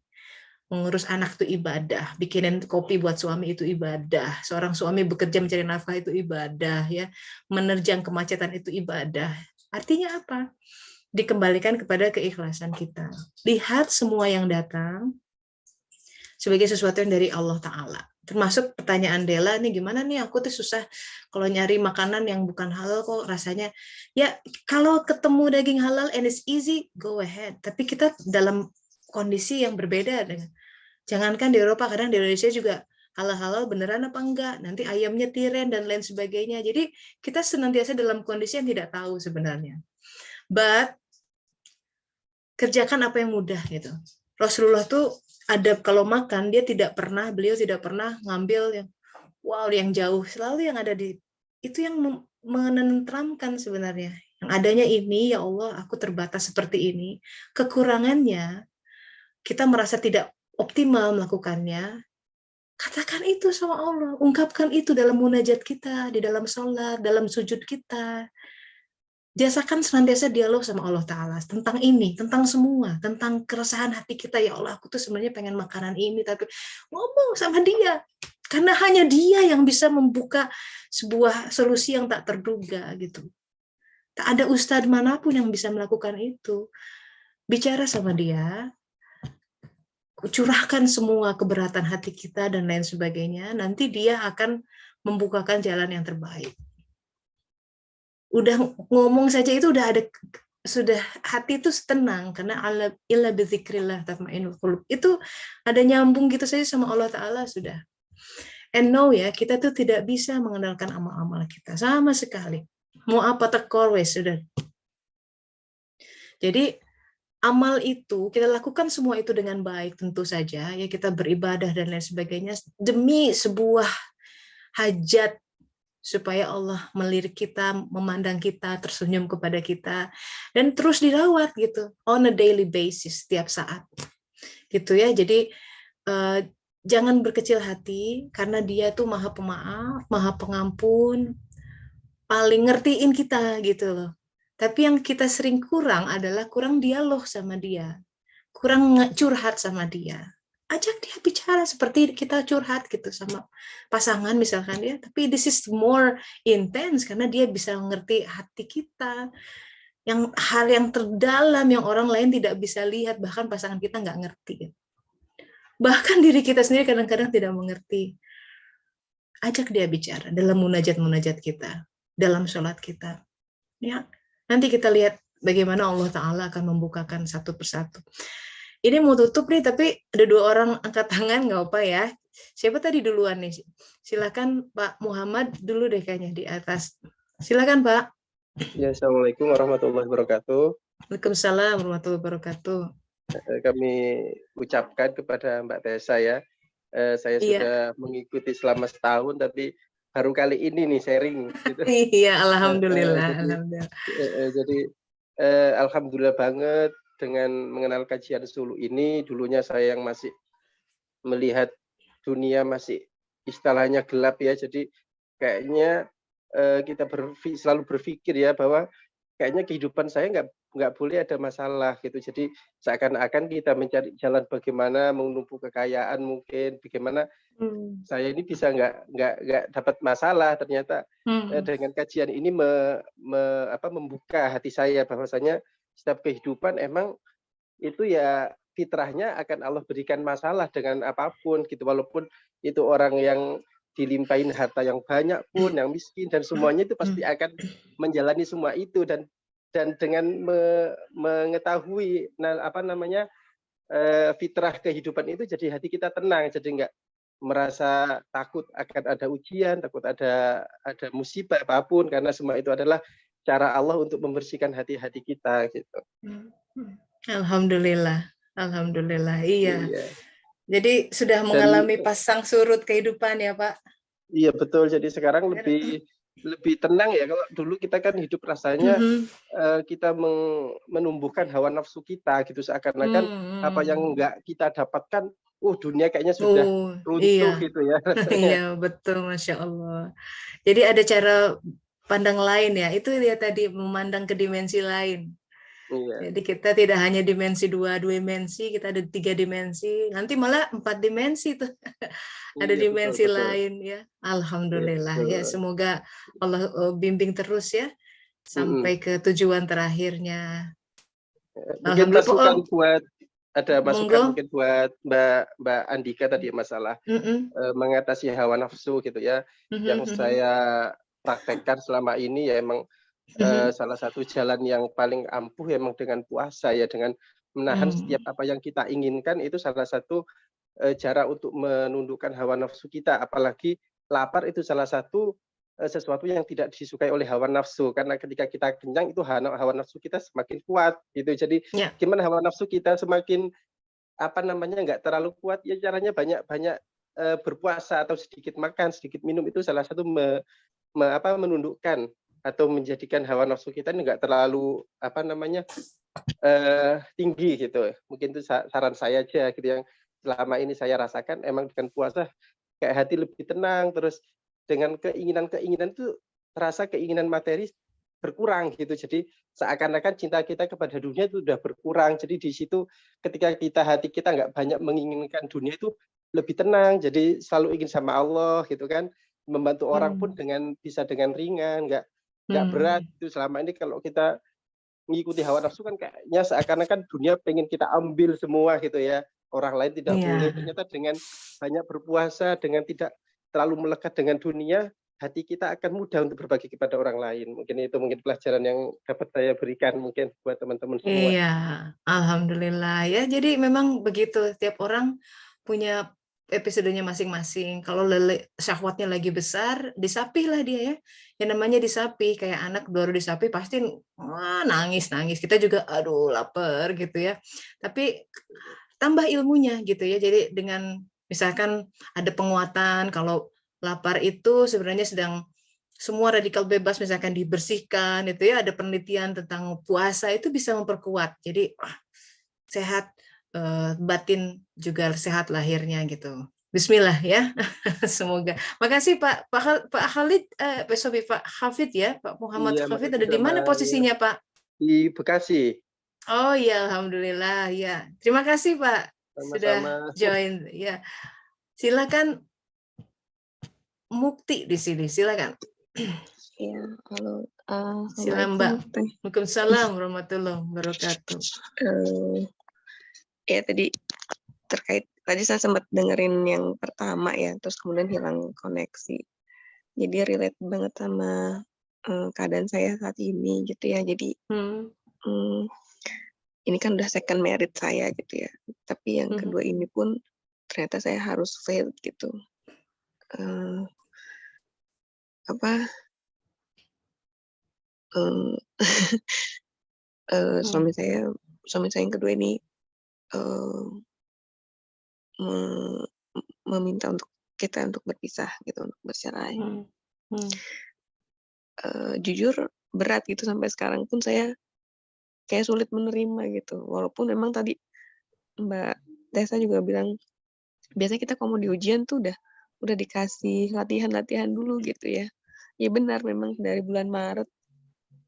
Mengurus anak itu ibadah, bikinin kopi buat suami itu ibadah, seorang suami bekerja mencari nafkah itu ibadah, ya, menerjang kemacetan itu ibadah. Artinya apa? Dikembalikan kepada keikhlasan kita. Lihat semua yang datang sebagai sesuatu yang dari Allah Ta'ala. Termasuk pertanyaan Dela, nih gimana nih aku tuh susah kalau nyari makanan yang bukan halal kok rasanya. Ya kalau ketemu daging halal and it's easy, go ahead. Tapi kita dalam kondisi yang berbeda dengan, jangankan di Eropa, kadang di Indonesia juga halal-halal beneran apa enggak, nanti ayamnya tiren dan lain sebagainya. Jadi kita senantiasa dalam kondisi yang tidak tahu sebenarnya. But kerjakan apa yang mudah gitu. Rasulullah tuh ada kalau makan beliau tidak pernah ngambil yang wow yang jauh, selalu yang ada di itu yang menenteramkan sebenarnya. Yang adanya ini, ya Allah, aku terbatas seperti ini. Kekurangannya, kita merasa tidak optimal melakukannya. Katakan itu sama Allah, ungkapkan itu dalam munajat kita, di dalam sholat, dalam sujud kita. Biasakan senantiasa dialog sama Allah Ta'ala tentang ini, tentang semua, tentang keresahan hati kita. Ya Allah, aku tuh sebenarnya pengen makanan ini, tapi ngomong sama dia. Karena hanya dia yang bisa membuka sebuah solusi yang tak terduga gitu. Tak ada ustadz manapun yang bisa melakukan itu. Bicara sama dia, curahkan semua keberatan hati kita dan lain sebagainya, nanti dia akan membukakan jalan yang terbaik. Udah ngomong saja itu sudah hati itu tenang karena illa bizikrillah tatmainnul qulub. Itu ada nyambung gitu saja sama Allah Ta'ala sudah. And know ya, kita tuh tidak bisa mengandalkan amal-amal kita sama sekali. Mau apa tekor wes sudah. Jadi amal itu kita lakukan semua itu dengan baik tentu saja ya, kita beribadah dan lain sebagainya demi sebuah hajat supaya Allah melirik kita, memandang kita, tersenyum kepada kita dan terus dirawat gitu on a daily basis setiap saat. Gitu ya. Jadi jangan berkecil hati karena dia tuh Maha Pemaaf, Maha Pengampun, paling ngertiin kita gitu loh. Tapi yang kita sering kurang adalah kurang dialog sama dia, kurang curhat sama dia. Ajak dia bicara seperti kita curhat gitu sama pasangan misalkan ya. Tapi this is more intense karena dia bisa mengerti hati kita, yang hal yang terdalam yang orang lain tidak bisa lihat, bahkan pasangan kita nggak ngerti. Bahkan diri kita sendiri kadang-kadang tidak mengerti. Ajak dia bicara dalam munajat-munajat kita, dalam sholat kita. Ya, nanti kita lihat bagaimana Allah Ta'ala akan membukakan satu persatu. Ini mau tutup nih, tapi ada 2 orang angkat tangan, nggak apa ya. Siapa tadi duluan nih? Silakan Pak Muhammad dulu deh kayaknya di atas. Silakan Pak. Ya, Assalamualaikum warahmatullahi wabarakatuh. Waalaikumsalam warahmatullahi wabarakatuh. Kami ucapkan kepada Mbak Tessa ya, saya sudah mengikuti selama setahun, tapi baru kali ini nih sharing. Gitu. Iya, alhamdulillah. Jadi alhamdulillah banget dengan mengenal kajian Sulu ini. Dulunya saya yang masih melihat dunia masih istilahnya gelap ya, jadi kayaknya kita selalu berpikir ya bahwa kayaknya kehidupan saya nggak boleh ada masalah gitu. Jadi seakan-akan kita mencari jalan bagaimana menumpuk kekayaan, mungkin bagaimana saya ini bisa nggak dapat masalah. Ternyata dengan kajian ini membuka hati saya bahwasanya setiap kehidupan emang itu ya fitrahnya akan Allah berikan masalah dengan apapun gitu, walaupun itu orang yang dilimpahin harta yang banyak pun, yang miskin dan semuanya itu pasti akan menjalani semua itu, dan dengan mengetahui fitrah kehidupan itu, jadi hati kita tenang, jadi nggak merasa takut akan ada ujian, takut ada musibah apapun, karena semua itu adalah cara Allah untuk membersihkan hati-hati kita gitu. Alhamdulillah, iya. Jadi sudah mengalami pasang surut kehidupan ya Pak? Iya betul, jadi sekarang lebih tenang ya. Kalau dulu kita kan hidup rasanya kita menumbuhkan hawa nafsu kita gitu, seakan-akan apa yang nggak kita dapatkan, dunia kayaknya sudah runtuh gitu ya. Iya betul, Masya Allah. Jadi ada cara pandang lain ya, itu dia tadi memandang ke dimensi lain. Iya. Jadi kita tidak hanya dimensi 2 dimensi, kita ada 3 dimensi, nanti malah 4 dimensi tuh. Ada dimensi betul. Lain ya. Alhamdulillah ya, semoga Allah bimbing terus ya sampai ke tujuan terakhirnya. Mungkin masukan buat ada masukan mungkin buat Mbak Andika tadi masalah mengatasi hawa nafsu gitu ya. Yang saya praktekkan selama ini ya emang salah satu jalan yang paling ampuh emang dengan puasa ya, dengan menahan setiap apa yang kita inginkan, itu salah satu cara untuk menundukkan hawa nafsu kita. Apalagi lapar itu salah satu sesuatu yang tidak disukai oleh hawa nafsu, karena ketika kita kenyang itu hawa nafsu kita semakin kuat gitu. Jadi Ya. gimana hawa nafsu kita semakin nggak terlalu kuat, ya caranya banyak-banyak berpuasa atau sedikit makan, sedikit minum, itu salah satu menundukkan atau menjadikan hawa nafsu kita ini nggak terlalu tinggi gitu. Mungkin itu saran saya aja gitu, yang selama ini saya rasakan. Emang dengan puasa kayak hati lebih tenang, terus dengan keinginan-keinginan itu terasa keinginan materi berkurang gitu. Jadi seakan-akan cinta kita kepada dunia itu sudah berkurang. Jadi di situ ketika hati kita nggak banyak menginginkan dunia, itu lebih tenang. Jadi selalu ingin sama Allah gitu kan. Membantu orang pun bisa dengan ringan, nggak berat. Itu selama ini kalau kita mengikuti hawa nafsu kan kayaknya seakan-akan dunia pengen kita ambil semua gitu ya. Orang lain tidak boleh. Ternyata dengan banyak berpuasa, dengan tidak terlalu melekat dengan dunia, hati kita akan mudah untuk berbagi kepada orang lain. Mungkin itu pelajaran yang dapat saya berikan mungkin buat teman-teman semua. Iya, alhamdulillah ya. Jadi memang begitu, tiap orang punya episodenya masing-masing. Kalau syahwatnya lagi besar, disapihlah dia ya. Yang namanya disapih, kayak anak baru disapih pasti nangis-nangis. Kita juga aduh lapar gitu ya. Tapi tambah ilmunya gitu ya. Jadi dengan misalkan ada penguatan, kalau lapar itu sebenarnya sedang semua radikal bebas misalkan dibersihkan, itu ya, ada penelitian tentang puasa itu bisa memperkuat. Jadi sehat batin juga sehat lahirnya gitu. Bismillah ya. Semoga. Makasih Pak Khalid, Pak Hafid ya, Pak Muhammad Iya, Hafid makasih ada di mana sama posisinya Pak? di Bekasi. Oh ya, alhamdulillah ya. Terima kasih Pak sudah Sama-sama. join ya. Silakan Mukti di sini, silakan. Ya, halo. Silakan Mbak. Waalaikumsalam warahmatullahi wabarakatuh. Ya tadi saya sempat dengerin yang pertama ya, terus kemudian hilang koneksi. Jadi relate banget sama keadaan saya saat ini gitu ya. Jadi ini kan udah second married saya gitu ya. Tapi yang kedua ini pun ternyata saya harus fail gitu. Suami saya yang kedua ini meminta untuk kita untuk berpisah gitu, untuk bercerai. Jujur berat gitu, sampai sekarang pun saya kayak sulit menerima gitu. Walaupun memang tadi Mbak Tessa juga bilang biasanya kita kalau mau di ujian tuh udah dikasih latihan dulu gitu ya. Ya benar, memang dari bulan Maret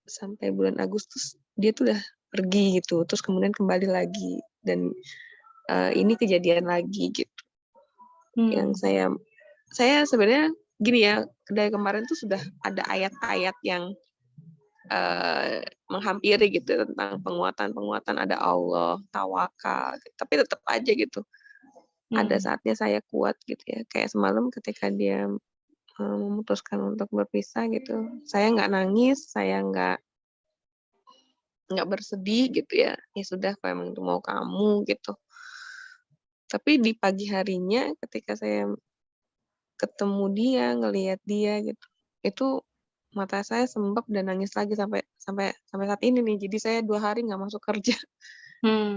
sampai bulan Agustus dia tuh udah pergi gitu, terus kemudian kembali lagi, dan ini kejadian lagi gitu. Yang saya sebenarnya gini ya, dari kemarin tuh sudah ada ayat-ayat yang menghampiri gitu tentang penguatan, ada Allah, tawakal, tapi tetap aja gitu. Ada saatnya saya kuat gitu ya. Kayak semalam ketika dia memutuskan untuk berpisah gitu, saya nggak nangis, saya nggak bersedih gitu ya. Ya sudah, kalau emang itu mau kamu gitu. Tapi di pagi harinya ketika saya ketemu dia, ngelihat dia gitu, itu mata saya sembab dan nangis lagi sampai saat ini nih. Jadi saya 2 hari nggak masuk kerja.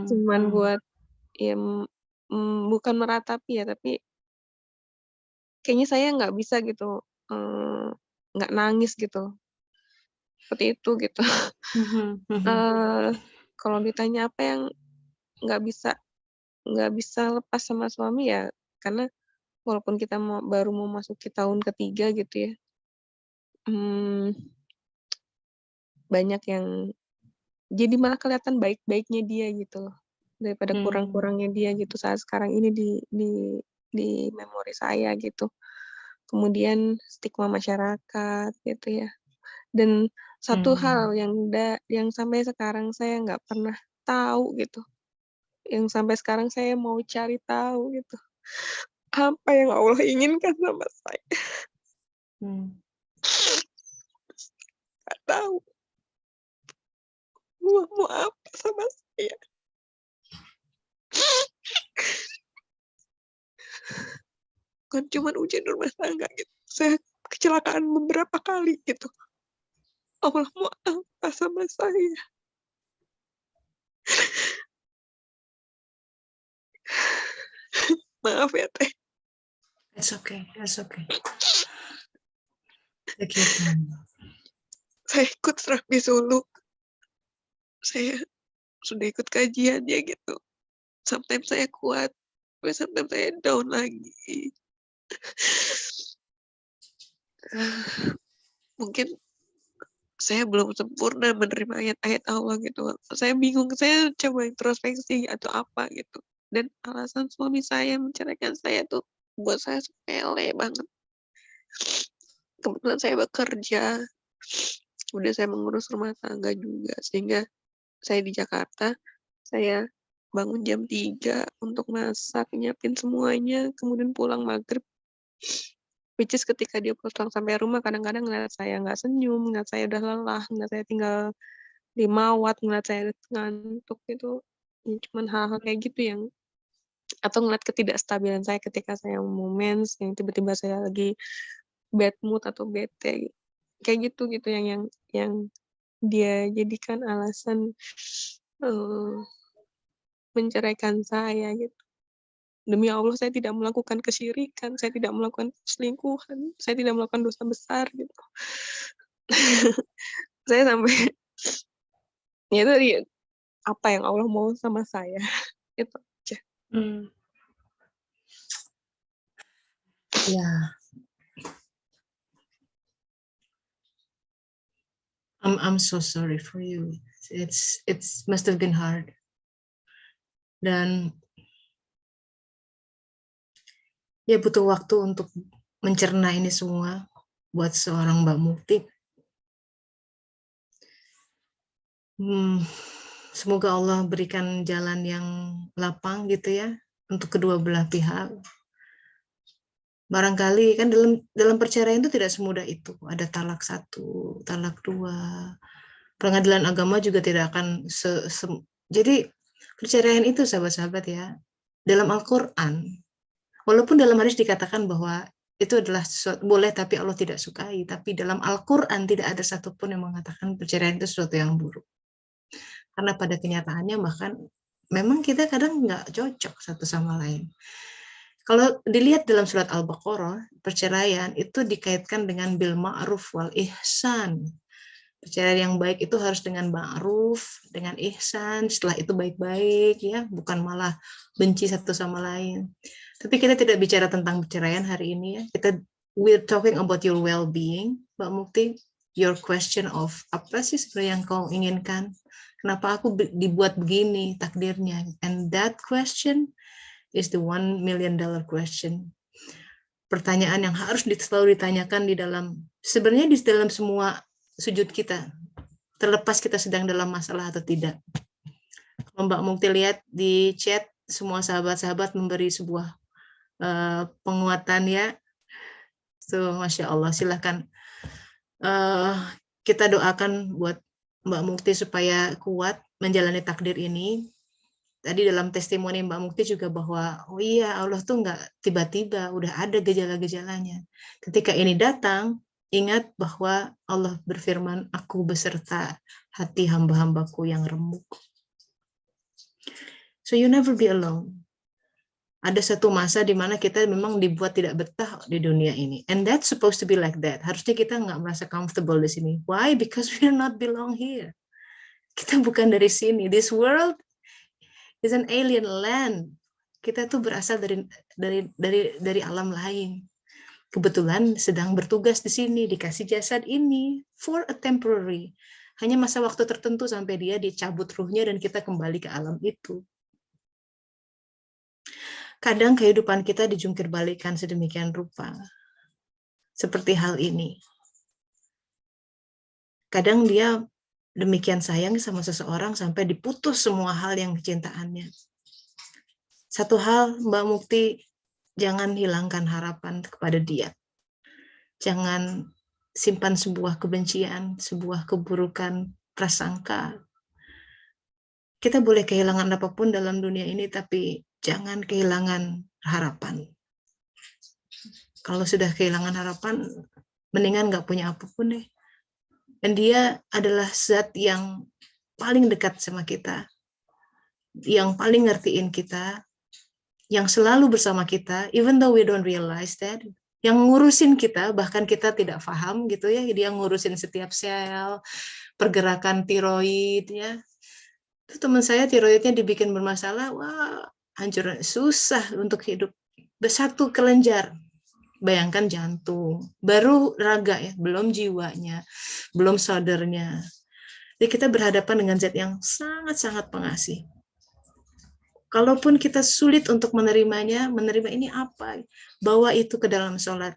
Cuman buat ya bukan meratapi ya, tapi kayaknya saya nggak bisa gitu, nggak nangis gitu. Seperti itu gitu. Kalau ditanya apa yang nggak bisa lepas sama suami ya, karena walaupun kita baru mau masuk ke tahun ketiga gitu ya, banyak yang jadi malah kelihatan baik-baiknya dia gitu loh, daripada kurang-kurangnya dia gitu saat sekarang ini di memori saya gitu. Kemudian stigma masyarakat gitu ya. Dan satu hal yang sampai sekarang saya nggak pernah tahu gitu, yang sampai sekarang saya mau cari tahu gitu, apa yang Allah inginkan sama saya. Nggak tahu. Mau apa sama saya. bukan cuma ujian rumah tangga gitu. Saya kecelakaan beberapa kali gitu. Allah mau apa sama saya? Maaf ya Teh. It's okay, it's okay. Take your time. Saya ikut terapi Sulu. Saya sudah ikut kajiannya gitu. Sometimes saya kuat, tapi sometimes saya down lagi. Mungkin saya belum sempurna menerima ayat-ayat Allah gitu. Saya bingung, saya coba introspeksi atau apa gitu. Dan alasan suami saya menceraikan saya tuh buat saya sepele banget. Kebetulan saya bekerja, udah saya mengurus rumah tangga juga, sehingga saya di Jakarta, saya bangun jam 3 untuk masak, nyiapin semuanya, kemudian pulang maghrib. Which is ketika dia pulang sampai rumah, kadang-kadang ngeliat saya nggak senyum, ngeliat saya udah lelah, ngeliat saya tinggal di mawat, ngeliat saya ngantuk gitu. Cuman hal-hal kayak gitu yang, atau ngeliat ketidakstabilan saya ketika saya mau mens, yang tiba-tiba saya lagi bad mood atau bete, kayak gitu yang dia jadikan alasan menceraikan saya gitu. Demi Allah saya tidak melakukan kesyirikan, saya tidak melakukan selingkuhan, saya tidak melakukan dosa besar gitu. Saya sampai ya itu apa yang Allah mau sama saya itu aja. Yeah. I'm so sorry for you. It's must have been hard. Dan ya butuh waktu untuk mencerna ini semua buat seorang Mbak Mukti. Semoga Allah berikan jalan yang lapang gitu ya untuk kedua belah pihak. Barangkali kan dalam perceraian itu tidak semudah itu. Ada talak 1, talak 2. Pengadilan agama juga tidak akan jadi perceraian itu sahabat-sahabat ya. Dalam Al-Qur'an, walaupun dalam hadis dikatakan bahwa itu adalah sesuatu boleh tapi Allah tidak sukai, tapi dalam Al-Qur'an tidak ada satupun yang mengatakan perceraian itu sesuatu yang buruk. Karena pada kenyataannya bahkan memang kita kadang nggak cocok satu sama lain. Kalau dilihat dalam surat Al-Baqarah, perceraian itu dikaitkan dengan bil ma'ruf wal ihsan. Perceraian yang baik itu harus dengan ma'ruf, dengan ihsan, setelah itu baik-baik ya, bukan malah benci satu sama lain. Tapi kita tidak bicara tentang perceraian hari ini ya. We're talking about your well-being, Mbak Mukti. Your question of apa sih sebenarnya yang kau inginkan? Kenapa aku dibuat begini takdirnya? And that question is the $1 million question. Pertanyaan yang harus selalu ditanyakan sebenarnya di dalam semua sujud kita, terlepas kita sedang dalam masalah atau tidak. Kalau Mbak Mukti lihat di chat, semua sahabat-sahabat memberi sebuah penguatan ya. So, Masya Allah, silakan kita doakan buat Mbak Mukti supaya kuat menjalani takdir ini. Tadi dalam testimoni Mbak Mukti juga bahwa, oh iya Allah tuh nggak tiba-tiba, udah ada gejala-gejalanya. Ketika ini datang, ingat bahwa Allah berfirman, aku beserta hati hamba-hambaku yang remuk. So you never be alone. Ada satu masa di mana kita memang dibuat tidak betah di dunia ini. And that's supposed to be like that. Harusnya kita nggak merasa comfortable di sini. Why? Because we're not belong here. Kita bukan dari sini. This world is an alien land. Kita tuh berasal dari alam lain. Kebetulan sedang bertugas di sini, dikasih jasad ini for a temporary. Hanya masa waktu tertentu sampai dia dicabut ruhnya dan kita kembali ke alam itu. Kadang kehidupan kita dijungkir balikan sedemikian rupa. Seperti hal ini. Kadang dia demikian sayang sama seseorang sampai diputus semua hal yang kecintaannya. Satu hal, Mbak Mukti, jangan hilangkan harapan kepada dia. Jangan simpan sebuah kebencian, sebuah keburukan, prasangka. Kita boleh kehilangan apapun dalam dunia ini, tapi jangan kehilangan harapan. Kalau sudah kehilangan harapan, mendingan nggak punya apapun deh. Dan dia adalah zat yang paling dekat sama kita, yang paling ngertiin kita, yang selalu bersama kita, even though we don't realize that, yang ngurusin kita, bahkan kita tidak paham gitu ya, dia ngurusin setiap sel, pergerakan tiroid ya. Itu teman saya tiroidnya dibikin bermasalah, wah hancur, susah untuk hidup. Satu kelenjar, bayangkan jantung, baru raga ya, belum jiwanya, belum saudarnya. Jadi kita berhadapan dengan zat yang sangat-sangat pengasih. Kalaupun kita sulit untuk menerimanya, menerima ini apa? Bawa itu ke dalam sholat.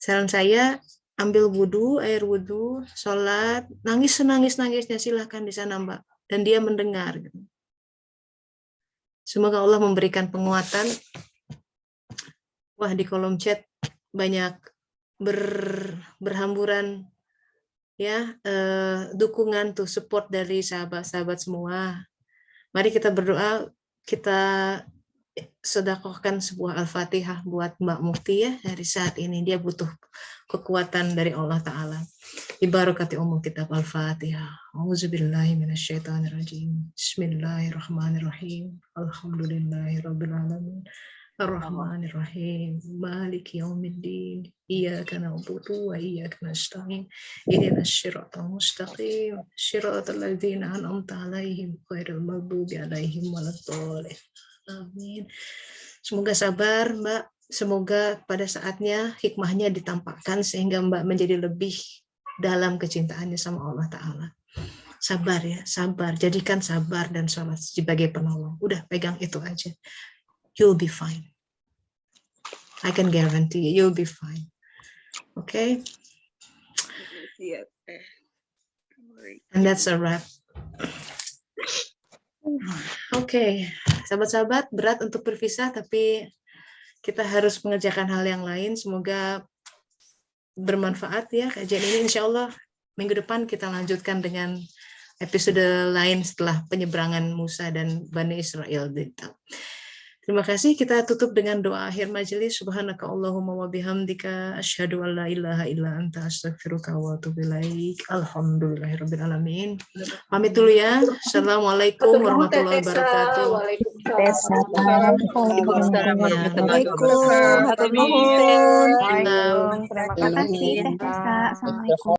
Saran saya, ambil wudhu, air wudhu, sholat, nangis senangis-nangisnya, silahkan di sana Mbak. Dan dia mendengar. Semoga Allah memberikan penguatan. Wah, di kolom chat banyak berhamburan ya, dukungan tuh, support dari sahabat-sahabat semua. Mari kita berdoa, kita sedekahkan sebuah Al-Fatihah buat Mbak Mufti ya, dari saat ini dia butuh kekuatan dari Allah Ta'ala. Ibarakati umum kitab Al-Fatihah. Auzubillahi minasyaitonirrajim. Bismillahirrahmanirrahim. Alhamdulillahirabbil alamin. Ar-Rahmanir-Rahim. Maliki yaumiddin. Iyyaka na'budu wa iyyaka nasta'in. Ihdinas siratal mustaqim. Siratal ladzina an'amta 'alaihim ghairil maghdubi 'alaihim waladdallin. Amin. Semoga sabar, Mbak. Semoga pada saatnya hikmahnya ditampakkan sehingga Mbak menjadi lebih dalam kecintaannya sama Allah Ta'ala. Sabar ya, sabar. Jadikan sabar dan sholat sebagai penolong. Udah, pegang itu aja. You'll be fine. I can guarantee you, you'll be fine. Okay? And that's a wrap. Oke, sahabat-sahabat, berat untuk berpisah, tapi kita harus mengerjakan hal yang lain. Semoga bermanfaat ya kajian ini. Insya Allah minggu depan kita lanjutkan dengan episode lain setelah penyeberangan Musa dan Bani Israel. Terima kasih. Kita tutup dengan doa akhir majelis. Subhanaka Allahumma wa bihamdika asyhadu an la ilaha illa anta astaghfiruka wa atubu ilaik. Alhamdulillahirabbil alamin. Pamit dulu ya. Assalamualaikum warahmatullahi wabarakatuh. Waalaikumsalam warahmatullahi wabarakatuh. Terima kasih. Assalamualaikum.